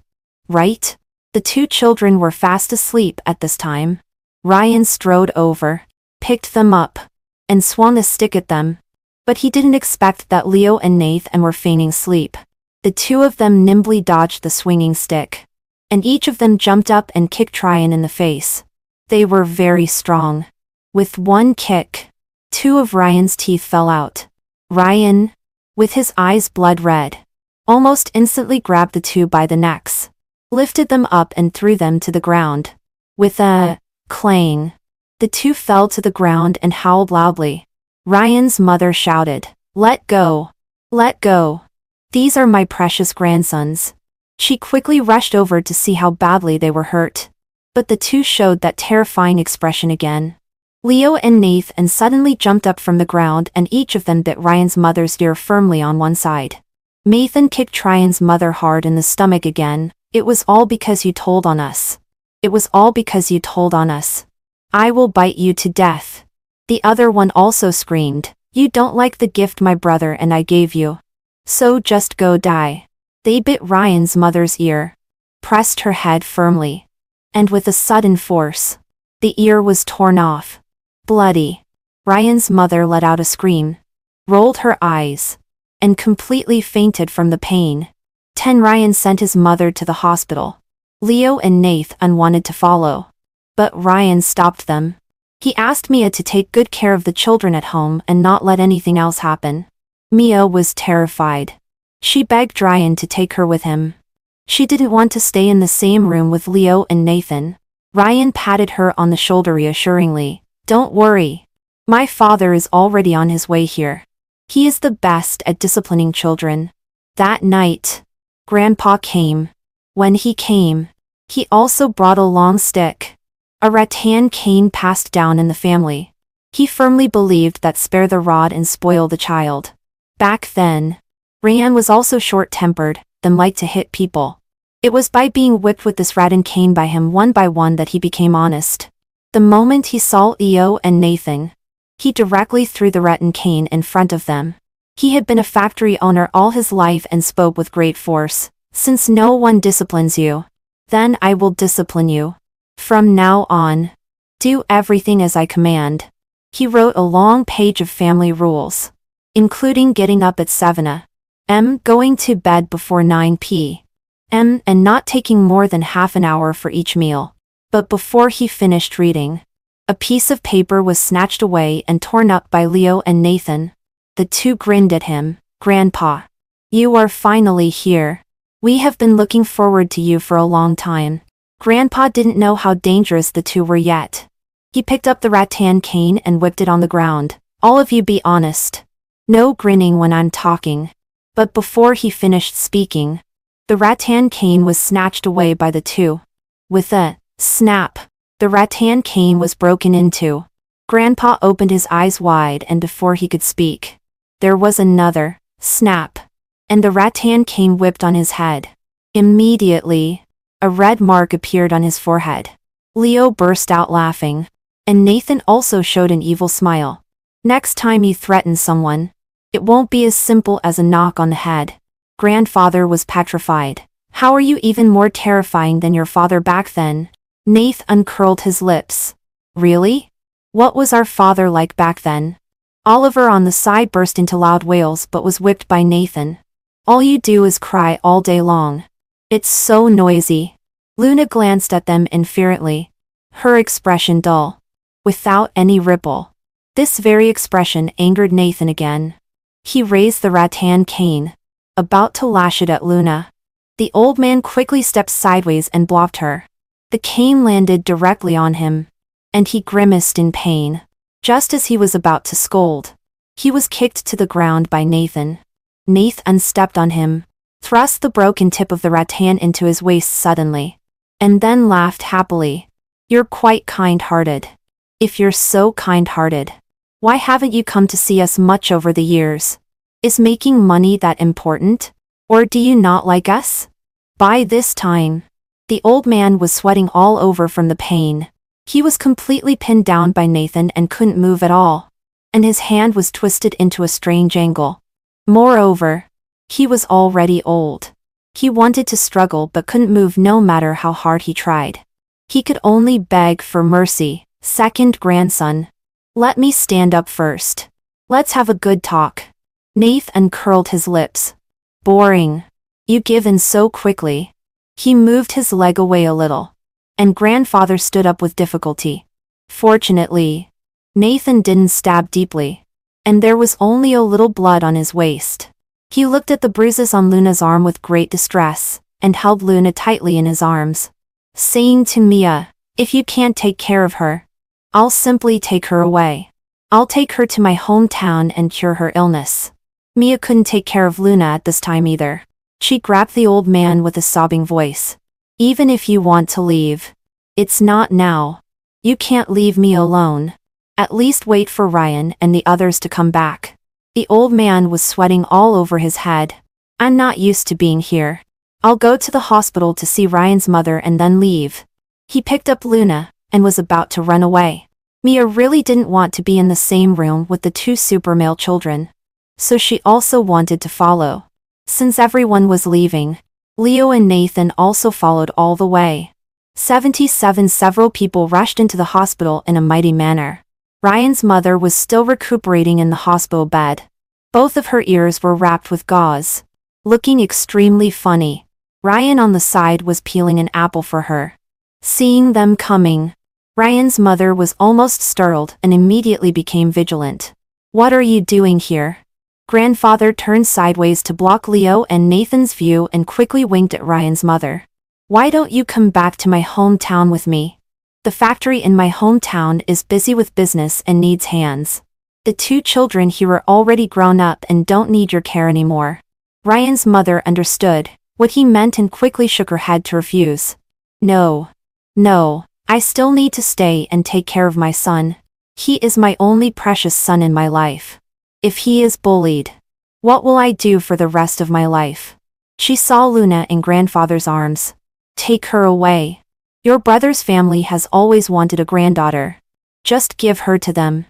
[SPEAKER 1] right? The two children were fast asleep at this time. Ryan strode over, picked them up, and swung a stick at them. But he didn't expect that Leo and Nathan were feigning sleep. The two of them nimbly dodged the swinging stick, and each of them jumped up and kicked Ryan in the face. They were very strong. With one kick, 2 of Ryan's teeth fell out. Ryan, with his eyes blood red, almost instantly grabbed the two by the necks, lifted them up and threw them to the ground. With a clang, the two fell to the ground and howled loudly. Ryan's mother shouted, "Let go! Let go! These are my precious grandsons." She quickly rushed over to see how badly they were hurt. But the two showed that terrifying expression again. Leo and Nathan suddenly jumped up from the ground and each of them bit Ryan's mother's ear firmly on one side. Nathan kicked Ryan's mother hard in the stomach again. "It was all because you told on us. It was all because you told on us. I will bite you to death." The other one also screamed, "You don't like the gift my brother and I gave you. So just go die." They bit Ryan's mother's ear, pressed her head firmly, and with a sudden force, the ear was torn off. Bloody. Ryan's mother let out a scream, rolled her eyes, and completely fainted from the pain. Ryan sent his mother to the hospital. Leo and Nathan wanted to follow, but Ryan stopped them. He asked Mia to take good care of the children at home and not let anything else happen. Mia was terrified. She begged Ryan to take her with him. She didn't want to stay in the same room with Leo and Nathan. Ryan patted her on the shoulder reassuringly. "Don't worry. My father is already on his way here. He is the best at disciplining children." That night, Grandpa came. When he came, he also brought a long stick, a rattan cane passed down in the family. He firmly believed that spare the rod and spoil the child. Back then, Ryan was also short-tempered, and liked to hit people. It was by being whipped with this rattan cane by him one by one that he became honest. The moment he saw Leo and Nathan, he directly threw the rattan cane in front of them. He had been a factory owner all his life and spoke with great force. Since no one disciplines you, then I will discipline you. From now on, do everything as I command. He wrote a long page of family rules, including getting up at 7 a.m., going to bed before 9 p.m., and not taking more than half an hour for each meal. But before he finished reading, a piece of paper was snatched away and torn up by Leo and Nathan. The two grinned at him. "Grandpa, you are finally here. We have been looking forward to you for a long time." Grandpa didn't know how dangerous the two were yet. He picked up the rattan cane and whipped it on the ground. "All of you be honest. No grinning when I'm talking." But before he finished speaking, the rattan cane was snatched away by the two. With a snap, the rattan cane was broken into. Grandpa opened his eyes wide, and before he could speak, there was another snap, and the rattan cane whipped on his head. Immediately, a red mark appeared on his forehead. Leo burst out laughing, and Nathan also showed an evil smile. "Next time you threaten someone, it won't be as simple as a knock on the head." Grandfather was petrified. "How are you even more terrifying than your father back then?" Nath uncurled his lips. "Really? What was our father like back then?" Oliver on the side burst into loud wails but was whipped by Nathan. "All you do is cry all day long. It's so noisy." Luna glanced at them inferently, her expression dull, without any ripple. This very expression angered Nathan again. He raised the rattan cane, about to lash it at Luna. The old man quickly stepped sideways and blocked her. The cane landed directly on him, and he grimaced in pain. Just as he was about to scold, he was kicked to the ground by Nathan. Nathan stepped on him, thrust the broken tip of the rattan into his waist suddenly, and then laughed happily. "You're quite kind-hearted. If you're so kind-hearted, why haven't you come to see us much over the years? Is making money that important? Or do you not like us?" By this time, the old man was sweating all over from the pain. He was completely pinned down by Nathan and couldn't move at all, and his hand was twisted into a strange angle. Moreover, he was already old. He wanted to struggle but couldn't move no matter how hard he tried. He could only beg for mercy. "Second grandson, let me stand up first. Let's have a good talk." Nath uncurled his lips. "Boring. You give in so quickly." He moved his leg away a little, and grandfather stood up with difficulty. Fortunately, Nathan didn't stab deeply, and there was only a little blood on his waist. He looked at the bruises on Luna's arm with great distress, and held Luna tightly in his arms, saying to Mia, "If you can't take care of her, I'll simply take her away. I'll take her to my hometown and cure her illness." Mia couldn't take care of Luna at this time either. She grabbed the old man with a sobbing voice. "Even if you want to leave, it's not now. You can't leave me alone. At least wait for Ryan and the others to come back." The old man was sweating all over his head. "I'm not used to being here. I'll go to the hospital to see Ryan's mother and then leave." He picked up Luna, and was about to run away. Mia really didn't want to be in the same room with the two super male children, so she also wanted to follow. Since everyone was leaving, Leo and Nathan also followed all the way. 77 Several people rushed into the hospital in a mighty manner. Ryan's mother was still recuperating in the hospital bed. Both of her ears were wrapped with gauze, looking extremely funny. Ryan on the side was peeling an apple for her. Seeing them coming, Ryan's mother was almost startled and immediately became vigilant. "What are you doing here?" Grandfather turned sideways to block Leo and Nathan's view and quickly winked at Ryan's mother. "Why don't you come back to my hometown with me? The factory in my hometown is busy with business and needs hands. The two children here are already grown up and don't need your care anymore." Ryan's mother understood what he meant and quickly shook her head to refuse. No, I still need to stay and take care of my son. He is my only precious son in my life. If he is bullied, what will I do for the rest of my life?" She saw Luna in grandfather's arms. "Take her away. Your brother's family has always wanted a granddaughter. Just give her to them."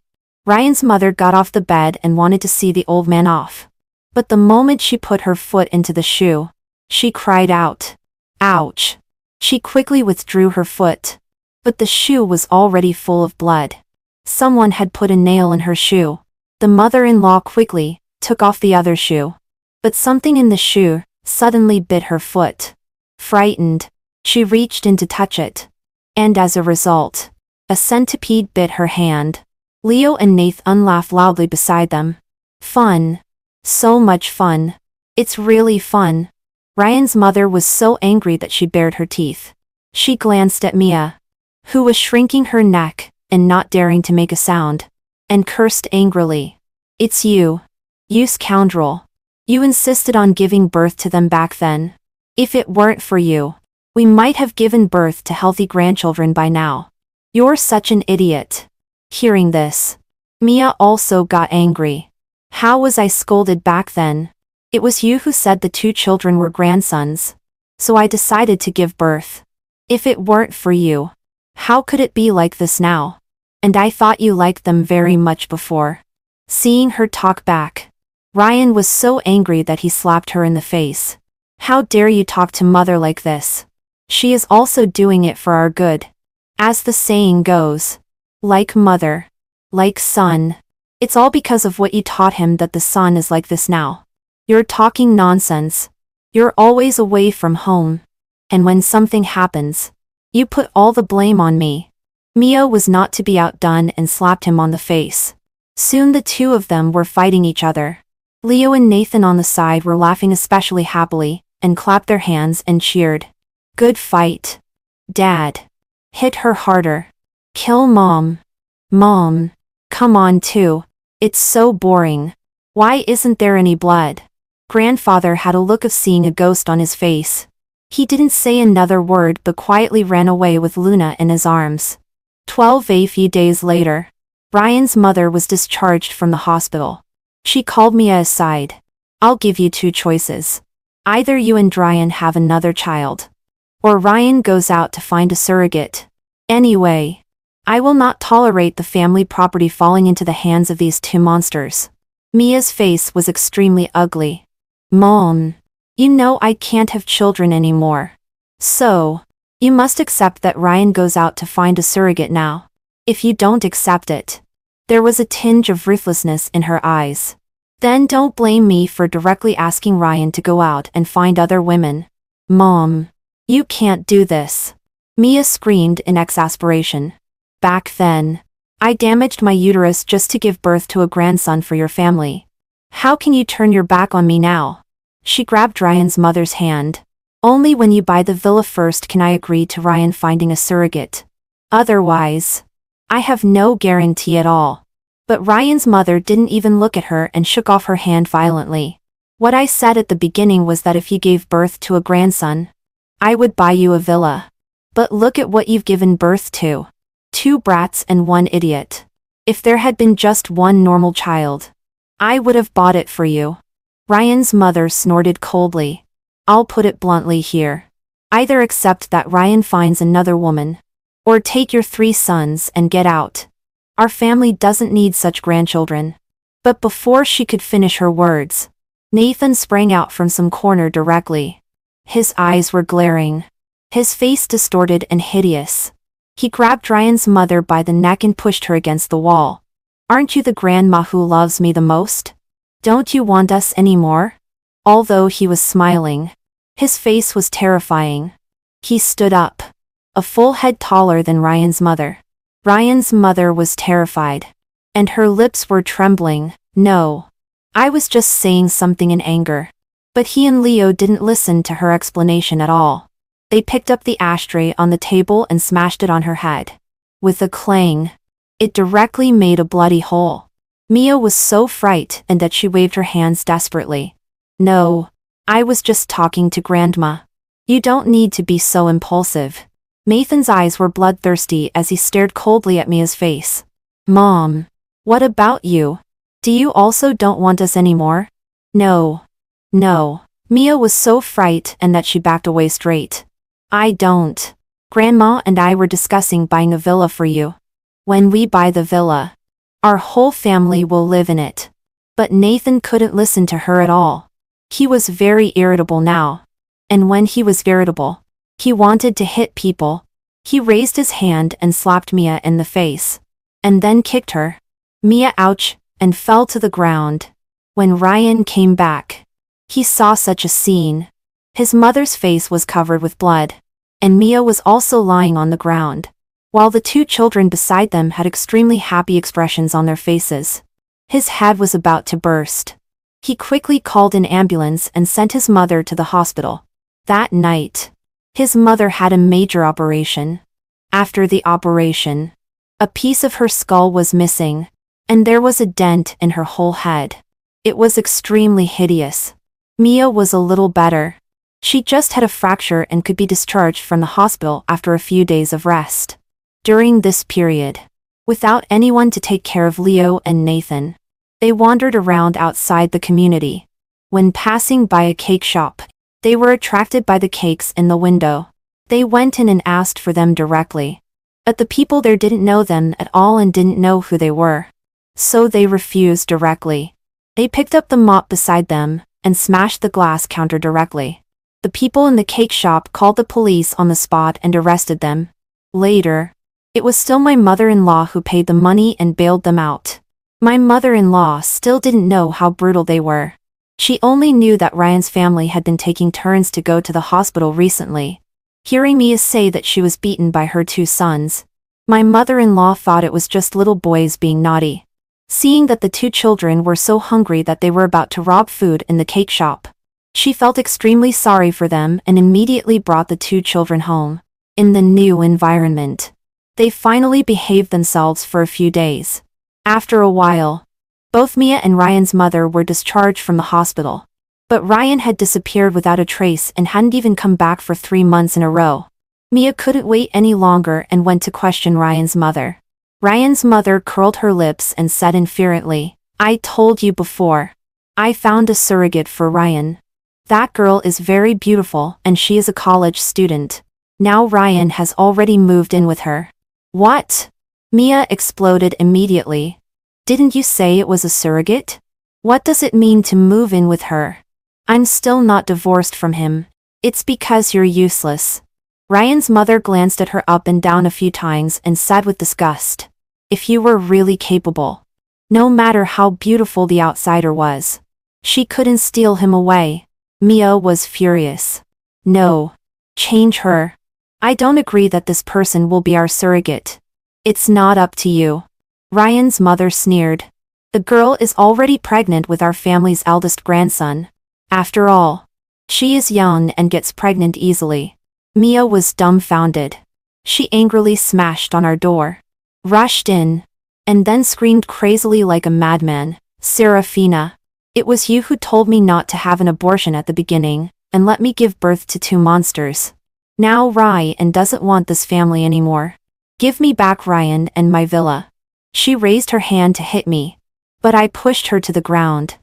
[SPEAKER 1] Ryan's mother got off the bed and wanted to see the old man off. But the moment she put her foot into the shoe, She cried out. Ouch. She quickly withdrew her foot. But the shoe was already full of blood. Someone had put a nail in her shoe. The mother-in-law quickly took off the other shoe. But something in the shoe suddenly bit her foot. Frightened, she reached in to touch it. And as a result, a centipede bit her hand. Leo and Nathan laughed loudly beside them. Fun. So much fun. It's really fun. Ryan's mother was so angry that she bared her teeth. She glanced at Mia, who was shrinking her neck and not daring to make a sound, and cursed angrily. It's you. You scoundrel. You insisted on giving birth to them back then. If it weren't for you, we might have given birth to healthy grandchildren by now. You're such an idiot. Hearing this, Mia also got angry. How was I scolded back then? It was you who said the 2 children were grandsons. So I decided to give birth. If it weren't for you, how could it be like this now? And I thought you liked them very much before. Seeing her talk back, Ryan was so angry that he slapped her in the face. How dare you talk to mother like this? She is also doing it for our good. As the saying goes, like mother, like son. It's all because of what you taught him that the son is like this now. You're talking nonsense. You're always away from home. And when something happens, you put all the blame on me. Mia was not to be outdone and slapped him on the face. Soon the 2 of them were fighting each other. Leo and Nathan on the side were laughing especially happily, and clapped their hands and cheered. Good fight. Dad. Hit her harder. Kill Mom. Mom. Come on too. It's so boring. Why isn't there any blood? Grandfather had a look of seeing a ghost on his face. He didn't say another word but quietly ran away with Luna in his arms. A few days later, Ryan's mother was discharged from the hospital. She called Mia aside. I'll give you 2 choices. Either you and Ryan have another child, or Ryan goes out to find a surrogate. Anyway, I will not tolerate the family property falling into the hands of these 2 monsters. Mia's face was extremely ugly. Mom, you know I can't have children anymore. So, you must accept that Ryan goes out to find a surrogate now. If you don't accept it. There was a tinge of ruthlessness in her eyes. Then don't blame me for directly asking Ryan to go out and find other women. Mom, you can't do this. Mia screamed in exasperation. Back then, I damaged my uterus just to give birth to a grandson for your family. How can you turn your back on me now? She grabbed Ryan's mother's hand. Only when you buy the villa first can I agree to Ryan finding a surrogate. Otherwise, I have no guarantee at all. But Ryan's mother didn't even look at her and shook off her hand violently. What I said at the beginning was that if you gave birth to a grandson, I would buy you a villa. But look at what you've given birth to. 2 brats and 1 idiot. If there had been just 1 normal child, I would have bought it for you. Ryan's mother snorted coldly. I'll put it bluntly here. Either accept that Ryan finds another woman, or take your 3 sons and get out. Our family doesn't need such grandchildren. But before she could finish her words, Nathan sprang out from some corner directly. His eyes were glaring. His face distorted and hideous. He grabbed Ryan's mother by the neck and pushed her against the wall. Aren't you the grandma who loves me the most? Don't you want us anymore? Although he was smiling, his face was terrifying. He stood up, a full head taller than Ryan's mother. Ryan's mother was terrified, and her lips were trembling. No. I was just saying something in anger. But he and Leo didn't listen to her explanation at all. They picked up the ashtray on the table and smashed it on her head. With a clang, it directly made a bloody hole. Mia was so frightened that she waved her hands desperately. No, I was just talking to Grandma. You don't need to be so impulsive. Nathan's eyes were bloodthirsty as he stared coldly at Mia's face. Mom, what about you? Do you also don't want us anymore? No. No. Mia was so frightened that she backed away straight. I don't. Grandma and I were discussing buying a villa for you. When we buy the villa, our whole family will live in it. But Nathan couldn't listen to her at all. He was very irritable now. And when he was irritable, he wanted to hit people. He raised his hand and slapped Mia in the face. And then kicked her. Mia ouch, and fell to the ground. When Ryan came back, he saw such a scene. His mother's face was covered with blood. And Mia was also lying on the ground, while the two children beside them had extremely happy expressions on their faces. His head was about to burst. He quickly called an ambulance and sent his mother to the hospital. That night, his mother had a major operation. After the operation, a piece of her skull was missing, and there was a dent in her whole head. It was extremely hideous. Mia was a little better. She just had a fracture and could be discharged from the hospital after a few days of rest. During this period, without anyone to take care of Leo and Nathan, they wandered around outside the community. When passing by a cake shop, they were attracted by the cakes in the window. They went in and asked for them directly. But the people there didn't know them at all and didn't know who they were. So they refused directly. They picked up the mop beside them and smashed the glass counter directly. The people in the cake shop called the police on the spot and arrested them. Later, it was still my mother-in-law who paid the money and bailed them out. My mother-in-law still didn't know how brutal they were. She only knew that Ryan's family had been taking turns to go to the hospital recently. Hearing Mia say that she was beaten by her two sons, my mother-in-law thought it was just little boys being naughty. Seeing that the two children were so hungry that they were about to rob food in the cake shop, she felt extremely sorry for them and immediately brought the two children home. In the new environment, they finally behaved themselves for a few days. After a while, both Mia and Ryan's mother were discharged from the hospital. But Ryan had disappeared without a trace and hadn't even come back for 3 months in a row. Mia couldn't wait any longer and went to question Ryan's mother. Ryan's mother curled her lips and said infuriately, "I told you before. I found a surrogate for Ryan. That girl is very beautiful and she is a college student. Now Ryan has already moved in with her." "What?" Mia exploded immediately. "Didn't you say it was a surrogate? What does it mean to move in with her? I'm still not divorced from him. It's because you're useless." Ryan's mother glanced at her up and down a few times and said with disgust, "If you were really capable, no matter how beautiful the outsider was, she couldn't steal him away." Mia was furious. "No. Change her. I don't agree that this person will be our surrogate. It's not up to you." Ryan's mother sneered. "The girl is already pregnant with our family's eldest grandson. After all, she is young and gets pregnant easily." Mia was dumbfounded. She angrily smashed on our door, rushed in, and then screamed crazily like a madman, "Serafina! It was you who told me not to have an abortion at the beginning, and let me give birth to two monsters. Now Ryan doesn't want this family anymore. Give me back Ryan and my villa." She raised her hand to hit me, but I pushed her to the ground.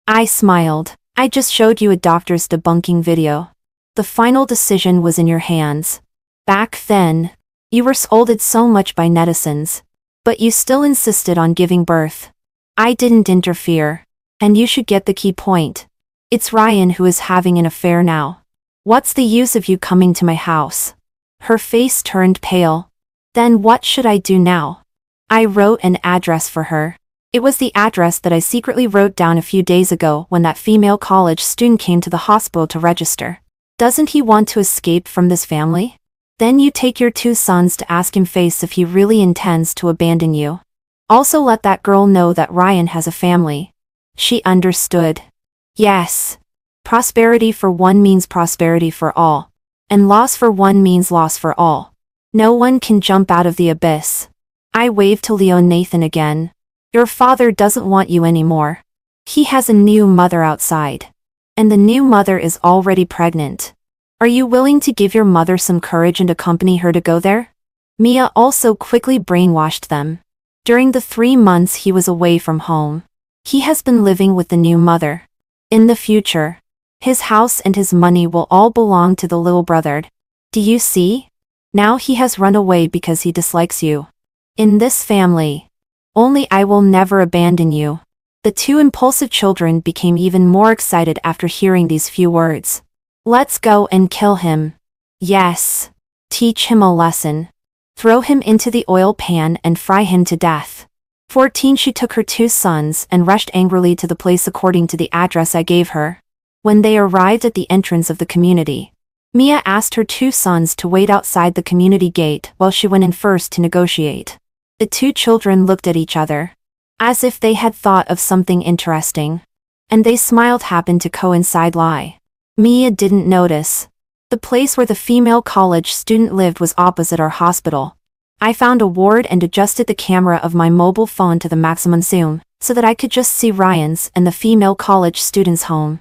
[SPEAKER 1] I smiled. "I just showed you a doctor's debunking video. The final decision was in your hands. Back then, you were scolded so much by netizens, but you still insisted on giving birth. I didn't interfere. And you should get the key point. It's Ryan who is having an affair now. What's the use of you coming to my house?" Her face turned pale. "Then what should I do now?" I wrote an address for her. It was the address that I secretly wrote down a few days ago when that female college student came to the hospital to register. Doesn't he want to escape from this family? Then you take your two sons to ask him face if he really intends to abandon you. Also let that girl know that Ryan has a family. She understood. Yes. Prosperity for one means prosperity for all. And loss for one means loss for all. No one can jump out of the abyss. I waved to Leo and Nathan again. "Your father doesn't want you anymore. He has a new mother outside. And the new mother is already pregnant. Are you willing to give your mother some courage and accompany her to go there?" Mia also quickly brainwashed them. During the 3 months he was away from home, he has been living with the new mother. In the future, his house and his money will all belong to the little brother. Do you see? Now he has run away because he dislikes you. In this family, only I will never abandon you. The two impulsive children became even more excited after hearing these few words. Let's go and kill him. Yes. Teach him a lesson. Throw him into the oil pan and fry him to death. 14 She took her 2 sons and rushed angrily to the place according to the address I gave her. When they arrived at the entrance of the community, Mia asked her 2 sons to wait outside the community gate while she went in first to negotiate. The 2 children looked at each other, as if they had thought of something interesting. And they smiled happened to coincide lie. Mia didn't notice. The place where the female college student lived was opposite our hospital. I found a ward and adjusted the camera of my mobile phone to the maximum zoom, so that I could just see Ryan's and the female college student's home.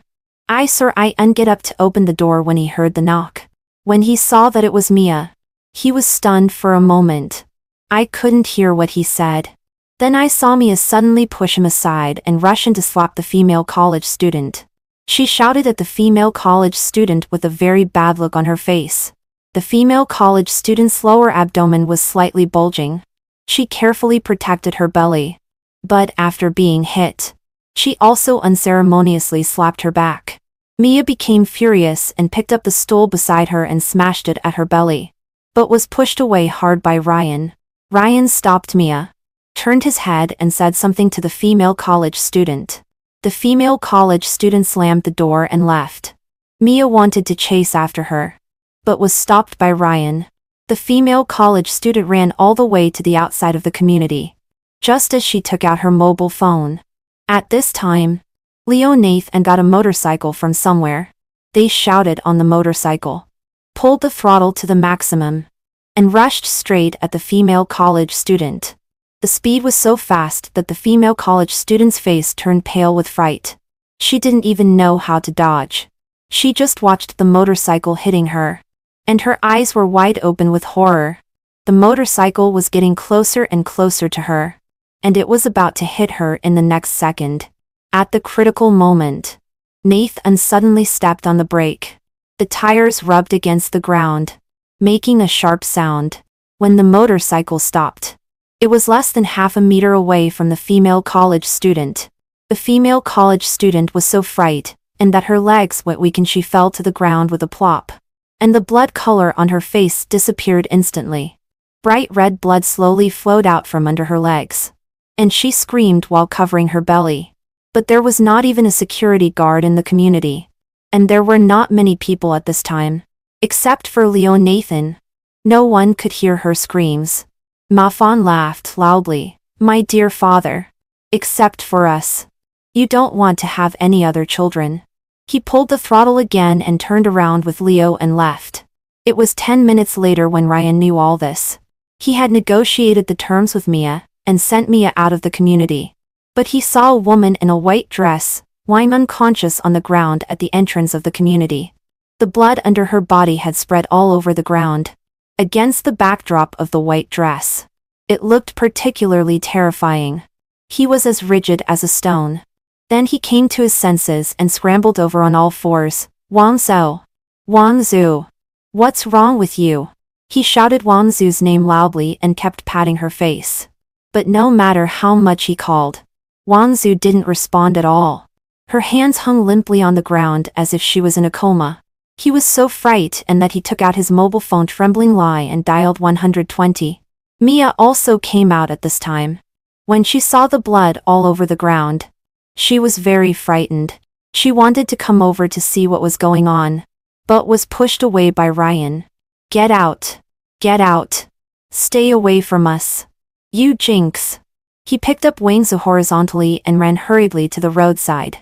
[SPEAKER 1] I saw Ryan get up to open the door when he heard the knock. When he saw that it was Mia, he was stunned for a moment. I couldn't hear what he said. Then I saw Mia suddenly push him aside and rush in to slap the female college student. She shouted at the female college student with a very bad look on her face. The female college student's lower abdomen was slightly bulging. She carefully protected her belly. But after being hit, she also unceremoniously slapped her back. Mia became furious and picked up the stool beside her and smashed it at her belly, but was pushed away hard by Ryan. Ryan stopped Mia, turned his head and said something to the female college student. The female college student slammed the door and left. Mia wanted to chase after her, but was stopped by Ryan. The female college student ran all the way to the outside of the community, just as she took out her mobile phone. At this time, Leo Nathan got a motorcycle from somewhere. They shouted on the motorcycle, pulled the throttle to the maximum, and rushed straight at the female college student. The speed was so fast that the female college student's face turned pale with fright. She didn't even know how to dodge. She just watched the motorcycle hitting her, and her eyes were wide open with horror. The motorcycle was getting closer and closer to her, and it was about to hit her in the next second. At the critical moment, Nathan suddenly stepped on the brake. The tires rubbed against the ground, making a sharp sound. When the motorcycle stopped, it was less than half a meter away from the female college student. The female college student was so frightened, and that her legs went weak and she fell to the ground with a plop. And the blood color on her face disappeared instantly. Bright red blood slowly flowed out from under her legs, and she screamed while covering her belly. But there was not even a security guard in the community, and there were not many people at this time, except for Leo Nathan. No one could hear her screams. Mafon laughed loudly. My dear father. Except for us. You don't want to have any other children. He pulled the throttle again and turned around with Leo and left. It was 10 minutes later when Ryan knew all this. He had negotiated the terms with Mia, and sent Mia out of the community. But he saw a woman in a white dress, lying unconscious on the ground at the entrance of the community. The blood under her body had spread all over the ground, against the backdrop of the white dress. It looked particularly terrifying. He was as rigid as a stone. Then he came to his senses and scrambled over on all fours. Wang Zhou. Wang Zhu. What's wrong with you? He shouted Wang Zhu's name loudly and kept patting her face. But no matter how much he called, Wang Zhu didn't respond at all. Her hands hung limply on the ground as if she was in a coma. He was so frightened that he took out his mobile phone trembling lie and dialed 120. Mia also came out at this time. When she saw the blood all over the ground, she was very frightened. She wanted to come over to see what was going on, but was pushed away by Ryan. Get out. Get out. Stay away from us. You jinx. He picked up Wang Zhu horizontally and ran hurriedly to the roadside.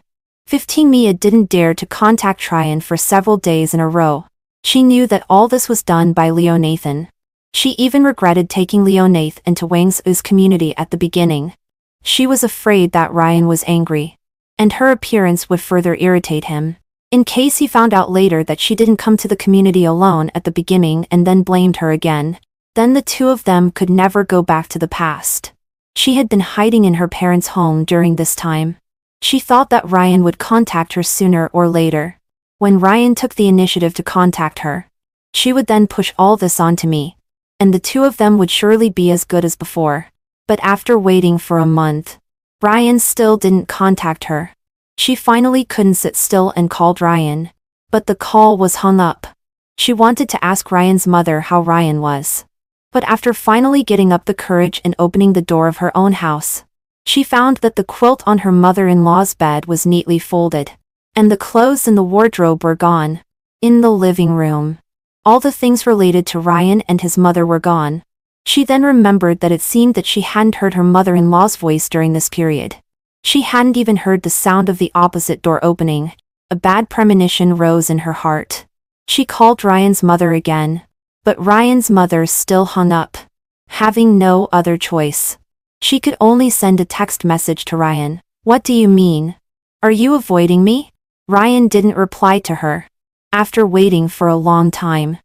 [SPEAKER 1] 15 Mia didn't dare to contact Ryan for several days in a row. She knew that all this was done by Leo Nathan. She even regretted taking Leo Nathan into Wang Zhu's community at the beginning. She was afraid that Ryan was angry, and her appearance would further irritate him, in case he found out later that she didn't come to the community alone at the beginning and then blamed her again. Then the two of them could never go back to the past. She had been hiding in her parents' home during this time. She thought that Ryan would contact her sooner or later. When Ryan took the initiative to contact her, she would then push all this onto me, and the two of them would surely be as good as before. But after waiting for a month, Ryan still didn't contact her. She finally couldn't sit still and called Ryan. But the call was hung up. She wanted to ask Ryan's mother how Ryan was. But after finally getting up the courage and opening the door of her own house, she found that the quilt on her mother-in-law's bed was neatly folded, and the clothes in the wardrobe were gone. In the living room, all the things related to Ryan and his mother were gone. She then remembered that it seemed that she hadn't heard her mother-in-law's voice during this period. She hadn't even heard the sound of the opposite door opening. A bad premonition rose in her heart. She called Ryan's mother again, but Ryan's mother still hung up. Having no other choice, she could only send a text message to Ryan. "What do you mean? Are you avoiding me?" Ryan didn't reply to her. After waiting for a long time,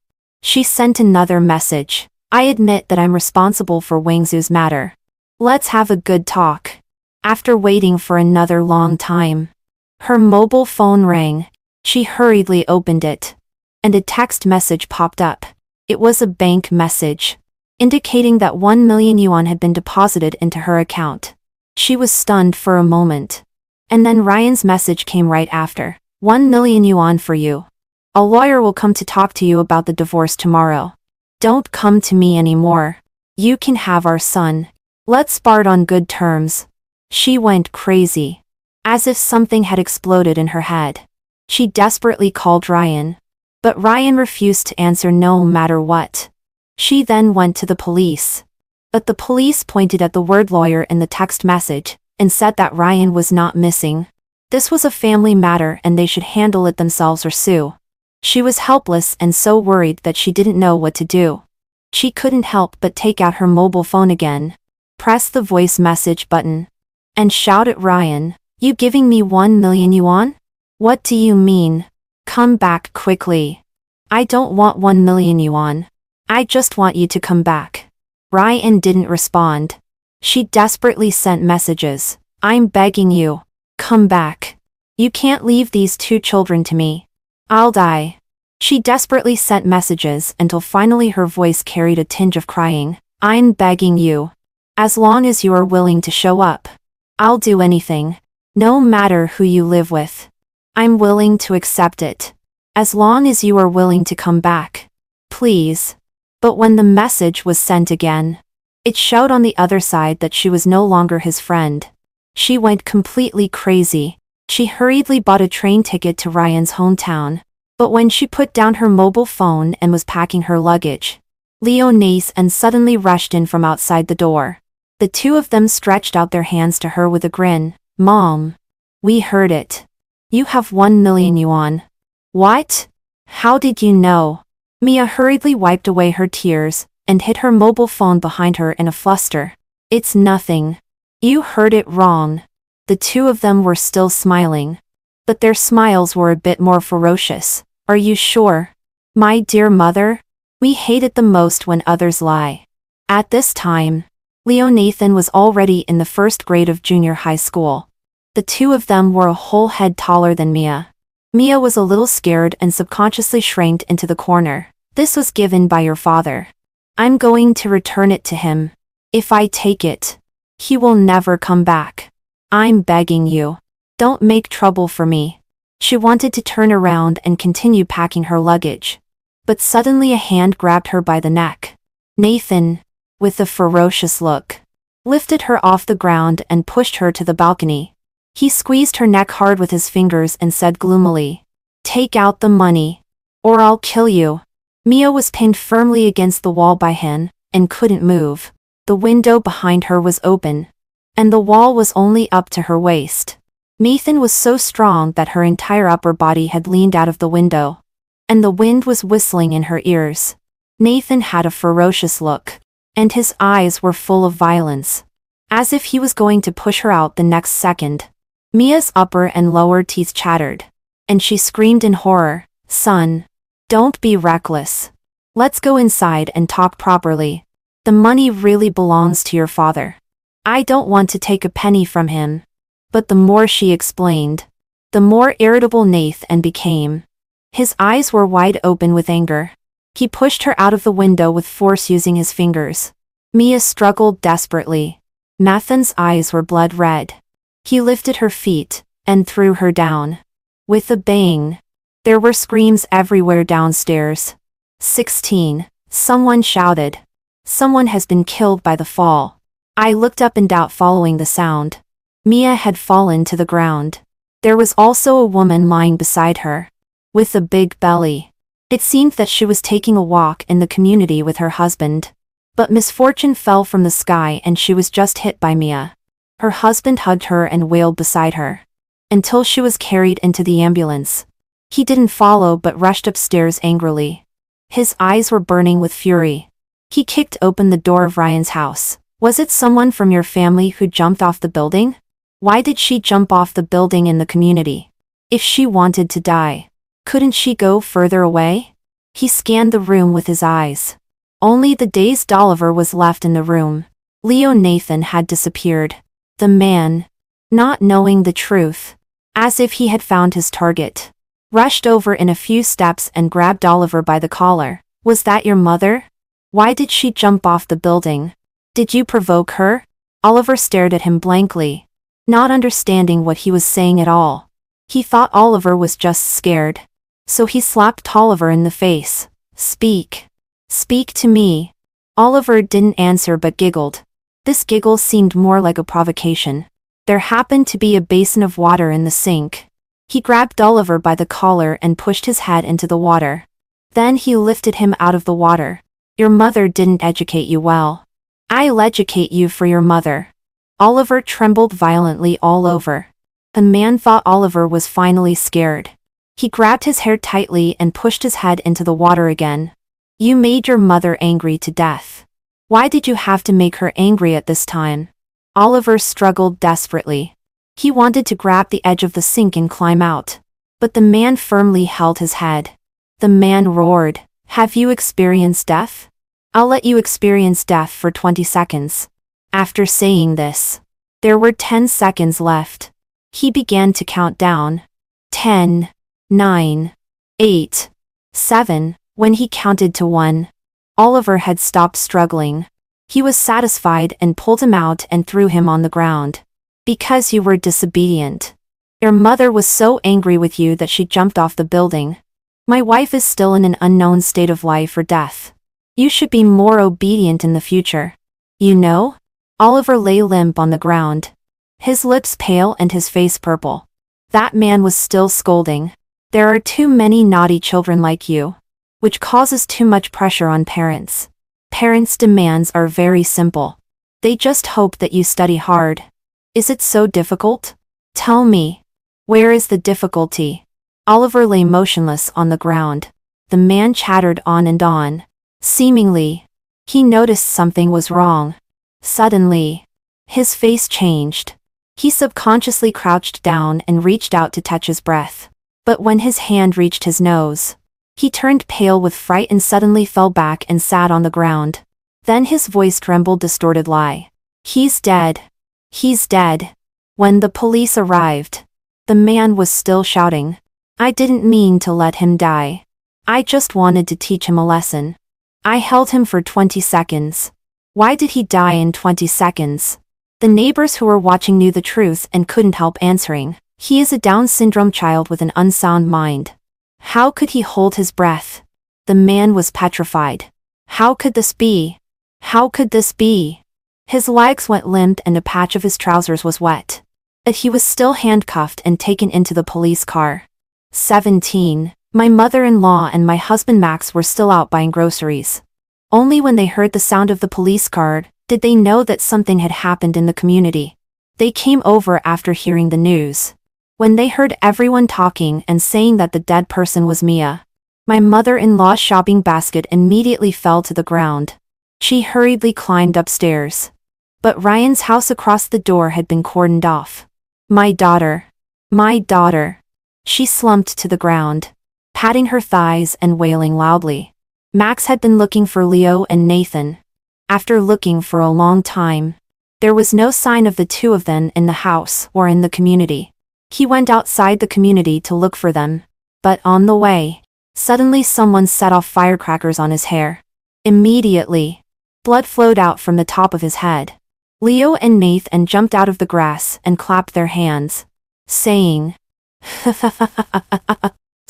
[SPEAKER 1] she sent another message. "I admit that I'm responsible for Wangzu's matter. Let's have a good talk." After waiting for another long time, her mobile phone rang. She hurriedly opened it, and a text message popped up. It was a bank message, indicating that 1 million yuan had been deposited into her account. She was stunned for a moment. And then Ryan's message came right after. 1 million yuan for you. A lawyer will come to talk to you about the divorce tomorrow. Don't come to me anymore. You can have our son. Let's part on good terms. She went crazy. As if something had exploded in her head. She desperately called Ryan. But Ryan refused to answer no matter what. She then went to the police. But the police pointed at the word lawyer in the text message, and said that Ryan was not missing. This was a family matter and they should handle it themselves or sue. She was helpless and so worried that she didn't know what to do. She couldn't help but take out her mobile phone again, press the voice message button, and shout at Ryan, "You giving me 1 million yuan? What do you mean? Come back quickly. I don't want 1 million yuan. I just want you to come back." Ryan didn't respond. She desperately sent messages. "I'm begging you. Come back. You can't leave these 2 children to me. I'll die." She desperately sent messages until finally her voice carried a tinge of crying. "I'm begging you. As long as you are willing to show up, I'll do anything. No matter who you live with. I'm willing to accept it. As long as you are willing to come back. Please." But when the message was sent again, it showed on the other side that she was no longer his friend. She went completely crazy. She hurriedly bought a train ticket to Ryan's hometown. But when she put down her mobile phone and was packing her luggage, Leonace and suddenly rushed in from outside the door. The 2 of them stretched out their hands to her with a grin. "Mom. We heard it. You have 1 million yuan. What? How did you know?" Mia hurriedly wiped away her tears, and hid her mobile phone behind her in a fluster. "It's nothing. You heard it wrong." The 2 of them were still smiling. But their smiles were a bit more ferocious. "Are you sure? My dear mother? We hate it the most when others lie." At this time, Leonathan was already in the 1st grade of junior high school. The 2 of them were a whole head taller than Mia. Mia was a little scared and subconsciously shrank into the corner. "This was given by your father. I'm going to return it to him. If I take it, he will never come back. I'm begging you. Don't make trouble for me." She wanted to turn around and continue packing her luggage. But suddenly a hand grabbed her by the neck. Nathan, with a ferocious look, lifted her off the ground and pushed her to the balcony. He squeezed her neck hard with his fingers and said gloomily, "Take out the money, or I'll kill you." Mia was pinned firmly against the wall by him, and couldn't move. The window behind her was open, and the wall was only up to her waist. Nathan was so strong that her entire upper body had leaned out of the window, and the wind was whistling in her ears. Nathan had a ferocious look, and his eyes were full of violence, as if he was going to push her out the next second. Mia's upper and lower teeth chattered, and she screamed in horror, "Son, don't be reckless. Let's go inside and talk properly. The money really belongs to your father. I don't want to take a penny from him." But the more she explained, the more irritable Nathan became. His eyes were wide open with anger. He pushed her out of the window with force using his fingers. Mia struggled desperately. Nathan's eyes were blood red. He lifted her feet and threw her down. With a bang, There were screams everywhere downstairs. 16. Someone shouted. Someone has been killed by the fall. I looked up in doubt following the sound. Mia had fallen to the ground. There was also a woman lying beside her, with a big belly. It seemed that she was taking a walk in the community with her husband. But misfortune fell from the sky and she was just hit by Mia. Her husband hugged her and wailed beside her, until she was carried into the ambulance. He didn't follow but rushed upstairs angrily. His eyes were burning with fury. He kicked open the door of Ryan's house. Was it someone from your family who jumped off the building? Why did she jump off the building in the community? If she wanted to die, couldn't she go further away? He scanned the room with his eyes. Only the dazed Oliver was left in the room. Leo Nathan had disappeared. The man, not knowing the truth, as if he had found his target, rushed over in a few steps and grabbed Oliver by the collar. Was that your mother? Why did she jump off the building? Did you provoke her? Oliver stared at him blankly, not understanding what he was saying at all. He thought Oliver was just scared. So he slapped Oliver in the face. Speak. Speak to me. Oliver didn't answer but giggled. This giggle seemed more like a provocation. There happened to be a basin of water in the sink. He grabbed Oliver by the collar and pushed his head into the water. Then he lifted him out of the water. Your mother didn't educate you well. I'll educate you for your mother. Oliver trembled violently all over. The man thought Oliver was finally scared. He grabbed his hair tightly and pushed his head into the water again. You made your mother angry to death. Why did you have to make her angry at this time? Oliver struggled desperately. He wanted to grab the edge of the sink and climb out, but the man firmly held his head. The man roared, Have you experienced death? I'll let you experience death for 20 seconds. After saying this, there were 10 seconds left. He began to count down. 10, 9, 8, 7. When he counted to 1, Oliver had stopped struggling. He was satisfied and pulled him out and threw him on the ground. Because you were disobedient. Your mother was so angry with you that she jumped off the building. My wife is still in an unknown state of life or death. You should be more obedient in the future. You know? Oliver lay limp on the ground, his lips pale and his face purple. That man was still scolding. There are too many naughty children like you, which causes too much pressure on parents. Parents' demands are very simple. They just hope that you study hard. Is it so difficult? Tell me. Where is the difficulty? Oliver lay motionless on the ground. The man chattered on and on. Seemingly, he noticed something was wrong. Suddenly, his face changed. He subconsciously crouched down and reached out to touch his breath. But when his hand reached his nose, he turned pale with fright and suddenly fell back and sat on the ground. Then his voice trembled distorted lie. He's dead. He's dead. When the police arrived, the man was still shouting. I didn't mean to let him die. I just wanted to teach him a lesson. I held him for 20 seconds. Why did he die in 20 seconds? The neighbors who were watching knew the truth and couldn't help answering. He is a Down syndrome child with an unsound mind. How could he hold his breath? The man was petrified. How could this be? How could this be? His legs went limp and a patch of his trousers was wet. But he was still handcuffed and taken into the police car. 17. My mother-in-law and my husband Max were still out buying groceries. Only when they heard the sound of the police car did they know that something had happened in the community. They came over after hearing the news. When they heard everyone talking and saying that the dead person was Mia, my mother-in-law's shopping basket immediately fell to the ground. She hurriedly climbed upstairs. But Ryan's house across the door had been cordoned off. My daughter. My daughter. She slumped to the ground, patting her thighs and wailing loudly. Max had been looking for Leo and Nathan. After looking for a long time, there was no sign of the two of them in the house or in the community. He went outside the community to look for them, but on the way, suddenly someone set off firecrackers on his hair. Immediately, blood flowed out from the top of his head. Leo and Nathan jumped out of the grass and clapped their hands, saying,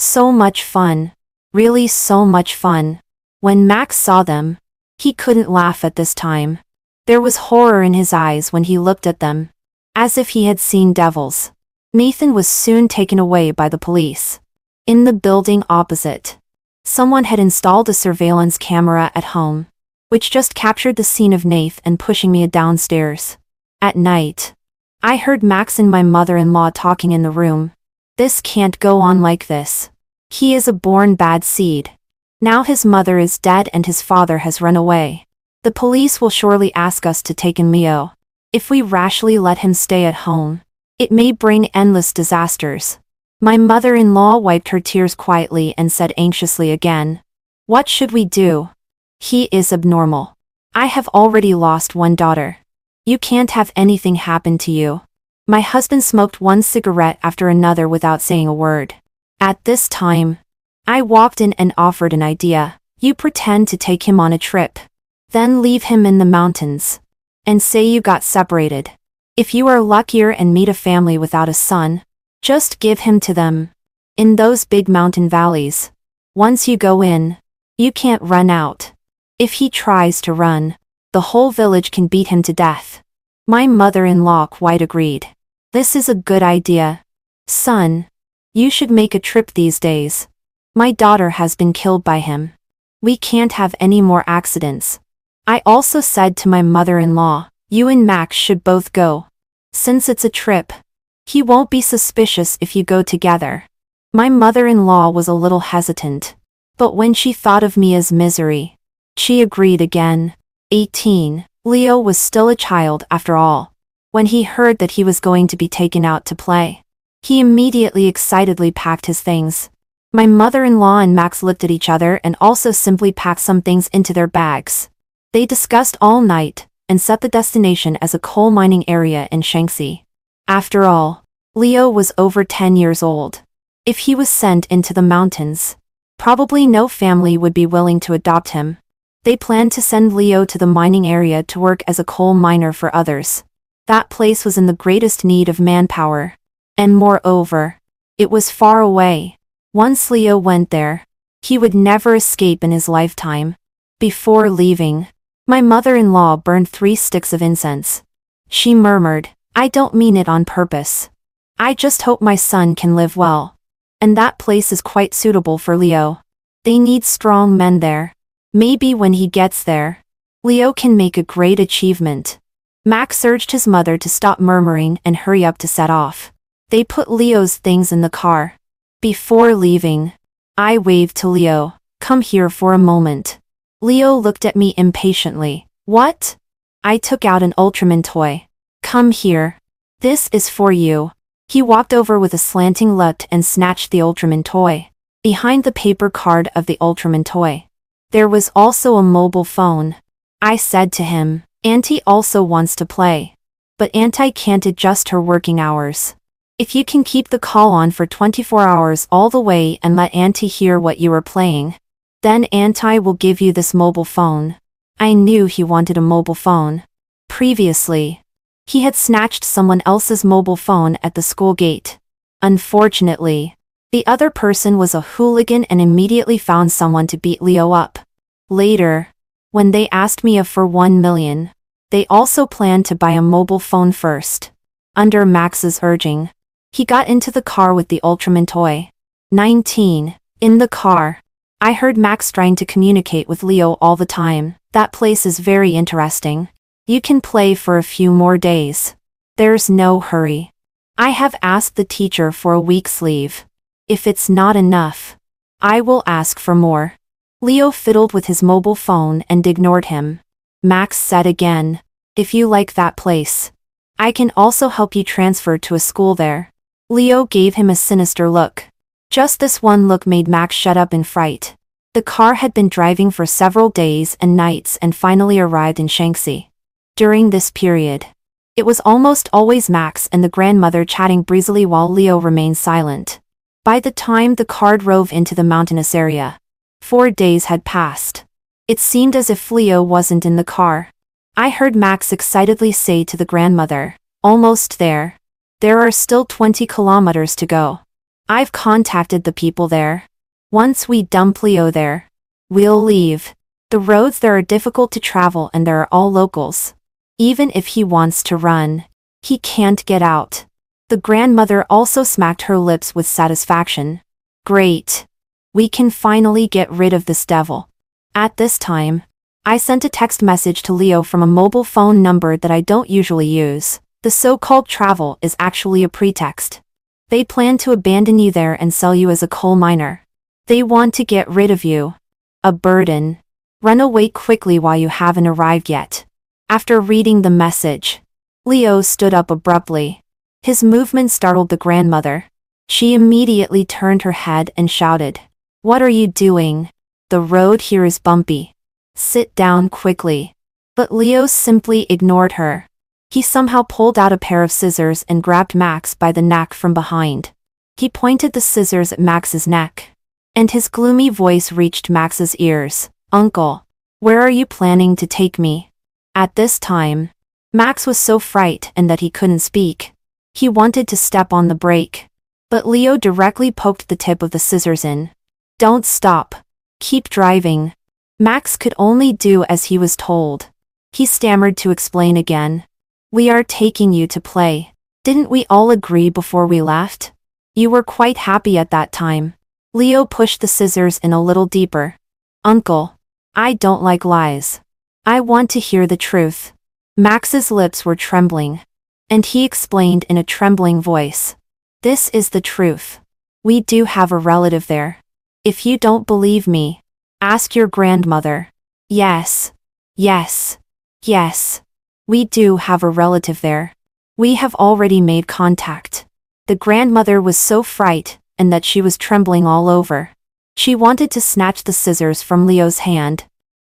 [SPEAKER 1] So much fun. Really so much fun. When Max saw them, he couldn't laugh at this time. There was horror in his eyes when he looked at them, as if he had seen devils. Nathan was soon taken away by the police. In the building opposite, someone had installed a surveillance camera at home, which just captured the scene of Nathan pushing me downstairs. At night, I heard Max and my mother-in-law talking in the room. This can't go on like this. He is a born bad seed. Now his mother is dead and his father has run away. The police will surely ask us to take in Leo. If we rashly let him stay at home, it may bring endless disasters. My mother-in-law wiped her tears quietly and said anxiously again, "What should we do? He is abnormal. I have already lost one daughter. You can't have anything happen to you." My husband smoked one cigarette after another without saying a word. At this time, I walked in and offered an idea. You pretend to take him on a trip. Then leave him in the mountains. And say you got separated. If you are luckier and meet a family without a son, just give him to them. In those big mountain valleys. Once you go in, you can't run out. If he tries to run, the whole village can beat him to death. My mother-in-law quite agreed. This is a good idea. Son, you should make a trip these days. My daughter has been killed by him. We can't have any more accidents. I also said to my mother-in-law, you and Max should both go. Since it's a trip, he won't be suspicious if you go together. My mother-in-law was a little hesitant, but when she thought of Mia's misery, she agreed again. 18. Leo was still a child after all. When he heard that he was going to be taken out to play, he immediately excitedly packed his things. My mother-in-law and Max looked at each other and also simply packed some things into their bags. They discussed all night and set the destination as a coal mining area in Shaanxi. After all, Leo was over 10 years old. If he was sent into the mountains, probably no family would be willing to adopt him. They planned to send Leo to the mining area to work as a coal miner for others. That place was in the greatest need of manpower. And moreover, it was far away. Once Leo went there, he would never escape in his lifetime. Before leaving, my mother-in-law burned 3 sticks of incense. She murmured, "I don't mean it on purpose. I just hope my son can live well. And that place is quite suitable for Leo. They need strong men there. Maybe when he gets there, Leo can make a great achievement." Max urged his mother to stop murmuring and hurry up to set off. They put Leo's things in the car. Before leaving, I waved to Leo, "Come here for a moment." Leo looked at me impatiently. "What?" I took out an Ultraman toy. "Come here. This is for you." He walked over with a slanting look and snatched the Ultraman toy. Behind the paper card of the Ultraman toy, there was also a mobile phone. I said to him, "Auntie also wants to play. But Auntie can't adjust her working hours. If you can keep the call on for 24 hours all the way and let Auntie hear what you are playing, then Auntie will give you this mobile phone." I knew he wanted a mobile phone. Previously, he had snatched someone else's mobile phone at the school gate. Unfortunately, the other person was a hooligan and immediately found someone to beat Leo up. Later, when they asked Mia for 1 million, they also planned to buy a mobile phone first. Under Max's urging, he got into the car with the Ultraman toy. 19. In the car, I heard Max trying to communicate with Leo all the time. "That place is very interesting. You can play for a few more days. There's no hurry. I have asked the teacher for a week's leave. If it's not enough, I will ask for more." Leo fiddled with his mobile phone and ignored him. Max said again, "If you like that place, I can also help you transfer to a school there." Leo gave him a sinister look. Just this one look made Max shut up in fright. The car had been driving for several days and nights and finally arrived in Shaanxi. During this period, it was almost always Max and the grandmother chatting breezily while Leo remained silent. By the time the car drove into the mountainous area, 4 days had passed. It seemed as if Leo wasn't in the car. I heard Max excitedly say to the grandmother, "Almost there. There are still 20 kilometers to go." I've contacted the people there. Once we dump Leo there, we'll leave. The roads there are difficult to travel and there are all locals. Even if he wants to run, he can't get out. The grandmother also smacked her lips with satisfaction. Great. We can finally get rid of this devil. At this time, I sent a text message to Leo from a mobile phone number that I don't usually use. The so-called travel is actually a pretext. They plan to abandon you there and sell you as a coal miner. They want to get rid of you. A burden. Run away quickly while you haven't arrived yet. After reading the message, Leo stood up abruptly. His movement startled the grandmother. She immediately turned her head and shouted, "What are you doing? The road here is bumpy. Sit down quickly." But Leo simply ignored her. He somehow pulled out a pair of scissors and grabbed Max by the neck from behind. He pointed the scissors at Max's neck. And his gloomy voice reached Max's ears. "Uncle, where are you planning to take me?" At this time, Max was so frightened that he couldn't speak. He wanted to step on the brake. But Leo directly poked the tip of the scissors in. "Don't stop. Keep driving." Max could only do as he was told. He stammered to explain again. "We are taking you to play. Didn't we all agree before we left? You were quite happy at that time." Leo pushed the scissors in a little deeper. "Uncle, I don't like lies. I want to hear the truth." Max's lips were trembling. And he explained in a trembling voice. "This is the truth. We do have a relative there. If you don't believe me, ask your grandmother." Yes. Yes. Yes. We do have a relative there. We have already made contact." The grandmother was so frightened and that she was trembling all over. She wanted to snatch the scissors from Leo's hand,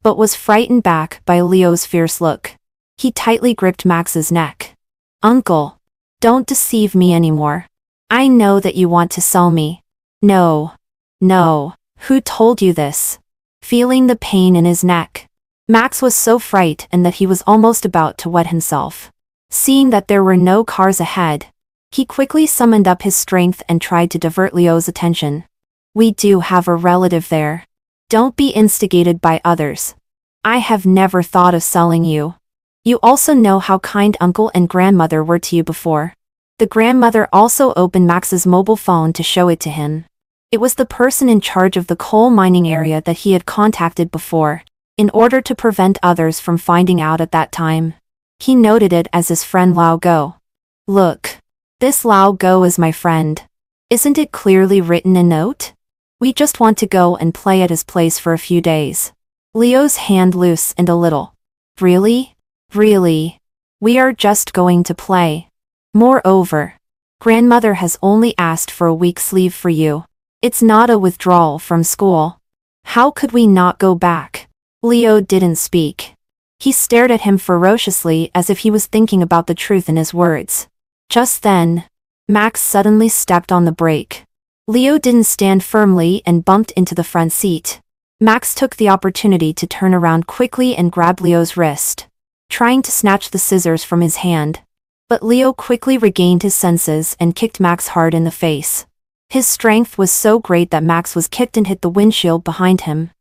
[SPEAKER 1] but was frightened back by Leo's fierce look. He tightly gripped Max's neck. "Uncle, don't deceive me anymore. I know that you want to sell me." "No. No. Who told you this?" Feeling the pain in his neck, Max was so frightened that he was almost about to wet himself. Seeing that there were no cars ahead, he quickly summoned up his strength and tried to divert Leo's attention. "We do have a relative there. Don't be instigated by others. I have never thought of selling you. You also know how kind uncle and grandmother were to you before." The grandmother also opened Max's mobile phone to show it to him. It was the person in charge of the coal mining area that he had contacted before, in order to prevent others from finding out at that time. He noted it as his friend Lao Go. "Look. This Lao Go is my friend. Isn't it clearly written in note? We just want to go and play at his place for a few days." Leo's hand loosened a little. "Really? Really? We are just going to play. Moreover, grandmother has only asked for a week's leave for you. It's not a withdrawal from school. How could we not go back?" Leo didn't speak. He stared at him ferociously as if he was thinking about the truth in his words. Just then, Max suddenly stepped on the brake. Leo didn't stand firmly and bumped into the front seat. Max took the opportunity to turn around quickly and grab Leo's wrist, trying to snatch the scissors from his hand. But Leo quickly regained his senses and kicked Max hard in the face. His strength was so great that Max was kicked and hit the windshield behind him.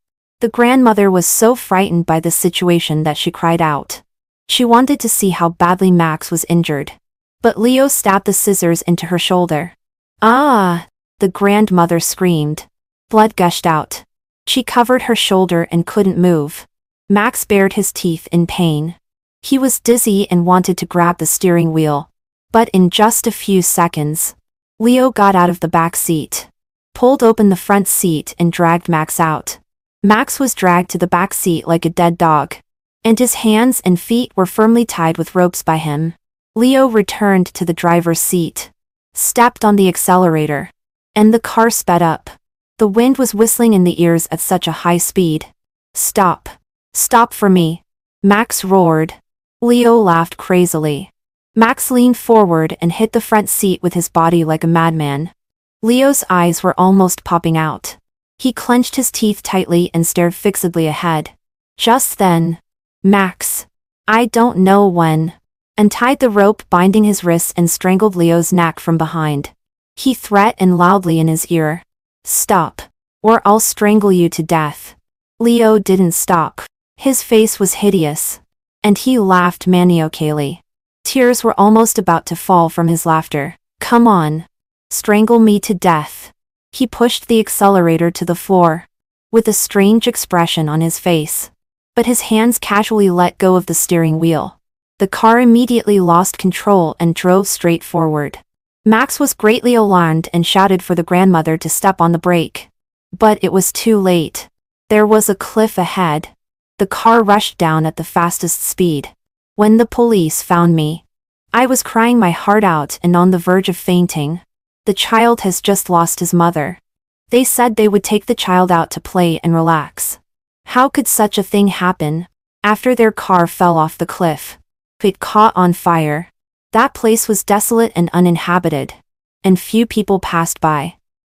[SPEAKER 1] The grandmother was so frightened by this situation that she cried out. She wanted to see how badly Max was injured. But Leo stabbed the scissors into her shoulder. "Ah!" the grandmother screamed. Blood gushed out. She covered her shoulder and couldn't move. Max bared his teeth in pain. He was dizzy and wanted to grab the steering wheel. But in just a few seconds, Leo got out of the back seat, pulled open the front seat and dragged Max out. Max was dragged to the back seat like a dead dog, and his hands and feet were firmly tied with ropes by him. Leo returned to the driver's seat, stepped on the accelerator, and the car sped up. The wind was whistling in the ears at such a high speed. "Stop! Stop for me!" Max roared. Leo laughed crazily. Max leaned forward and hit the front seat with his body like a madman. Leo's eyes were almost popping out. He clenched his teeth tightly and stared fixedly ahead. Just then, Max, I don't know when, untied the rope binding his wrists and strangled Leo's neck from behind. He threatened loudly in his ear. "Stop, or I'll strangle you to death." Leo didn't stop. His face was hideous, and he laughed maniacally. Tears were almost about to fall from his laughter. "Come on. Strangle me to death." He pushed the accelerator to the floor, with a strange expression on his face. But his hands casually let go of the steering wheel. The car immediately lost control and drove straight forward. Max was greatly alarmed and shouted for the grandmother to step on the brake. But it was too late. There was a cliff ahead. The car rushed down at the fastest speed. When the police found me, I was crying my heart out and on the verge of fainting. "The child has just lost his mother." They said they would take the child out to play and relax. How could such a thing happen? After their car fell off the cliff, it caught on fire. That place was desolate and uninhabited, and few people passed by.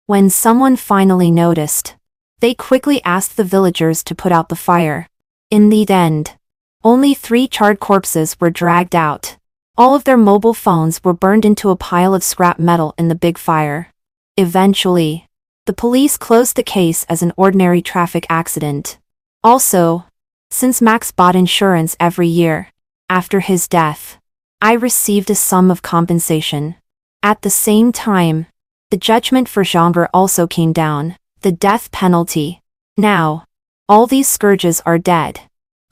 [SPEAKER 1] When someone finally noticed, they quickly asked the villagers to put out the fire. In the end, only 3 charred corpses were dragged out. All of their mobile phones were burned into a pile of scrap metal in the big fire. Eventually, the police closed the case as an ordinary traffic accident. Also, since Max bought insurance every year, after his death, I received a sum of compensation. At the same time, the judgment for Jean also came down, the death penalty. Now, all these scourges are dead.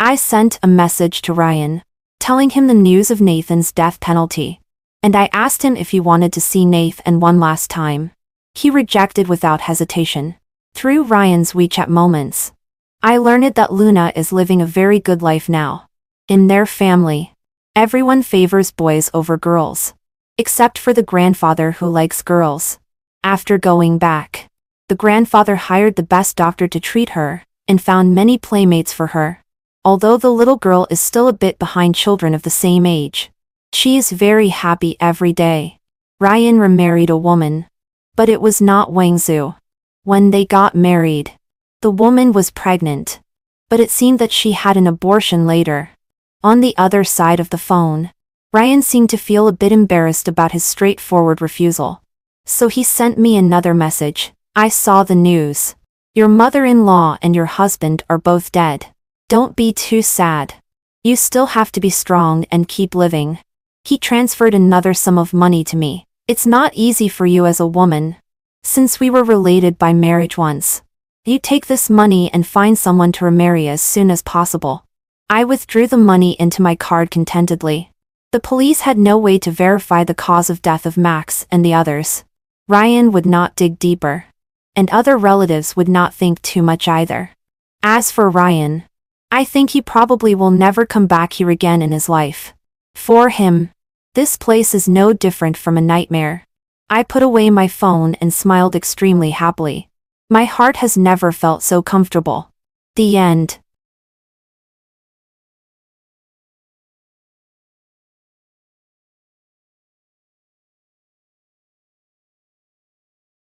[SPEAKER 1] I sent a message to Ryan, telling him the news of Nathan's death penalty, and I asked him if he wanted to see Nathan one last time. He rejected without hesitation. Through Ryan's WeChat moments, I learned that Luna is living a very good life now. In their family, everyone favors boys over girls, except for the grandfather who likes girls. After going back, the grandfather hired the best doctor to treat her, and found many playmates for her. Although the little girl is still a bit behind children of the same age, she is very happy every day. Ryan remarried a woman, but it was not Wangzhou. When they got married, the woman was pregnant, but it seemed that she had an abortion later. On the other side of the phone, Ryan seemed to feel a bit embarrassed about his straightforward refusal. So he sent me another message. "I saw the news. Your mother-in-law and your husband are both dead. Don't be too sad. You still have to be strong and keep living." He transferred another sum of money to me. "It's not easy for you as a woman, since we were related by marriage once. You take this money and find someone to remarry as soon as possible." I withdrew the money into my card contentedly. The police had no way to verify the cause of death of Max and the others. Ryan would not dig deeper, and other relatives would not think too much either. As for Ryan, I think he probably will never come back here again in his life. For him, this place is no different from a nightmare. I put away my phone and smiled extremely happily. My heart has never felt so comfortable. The end.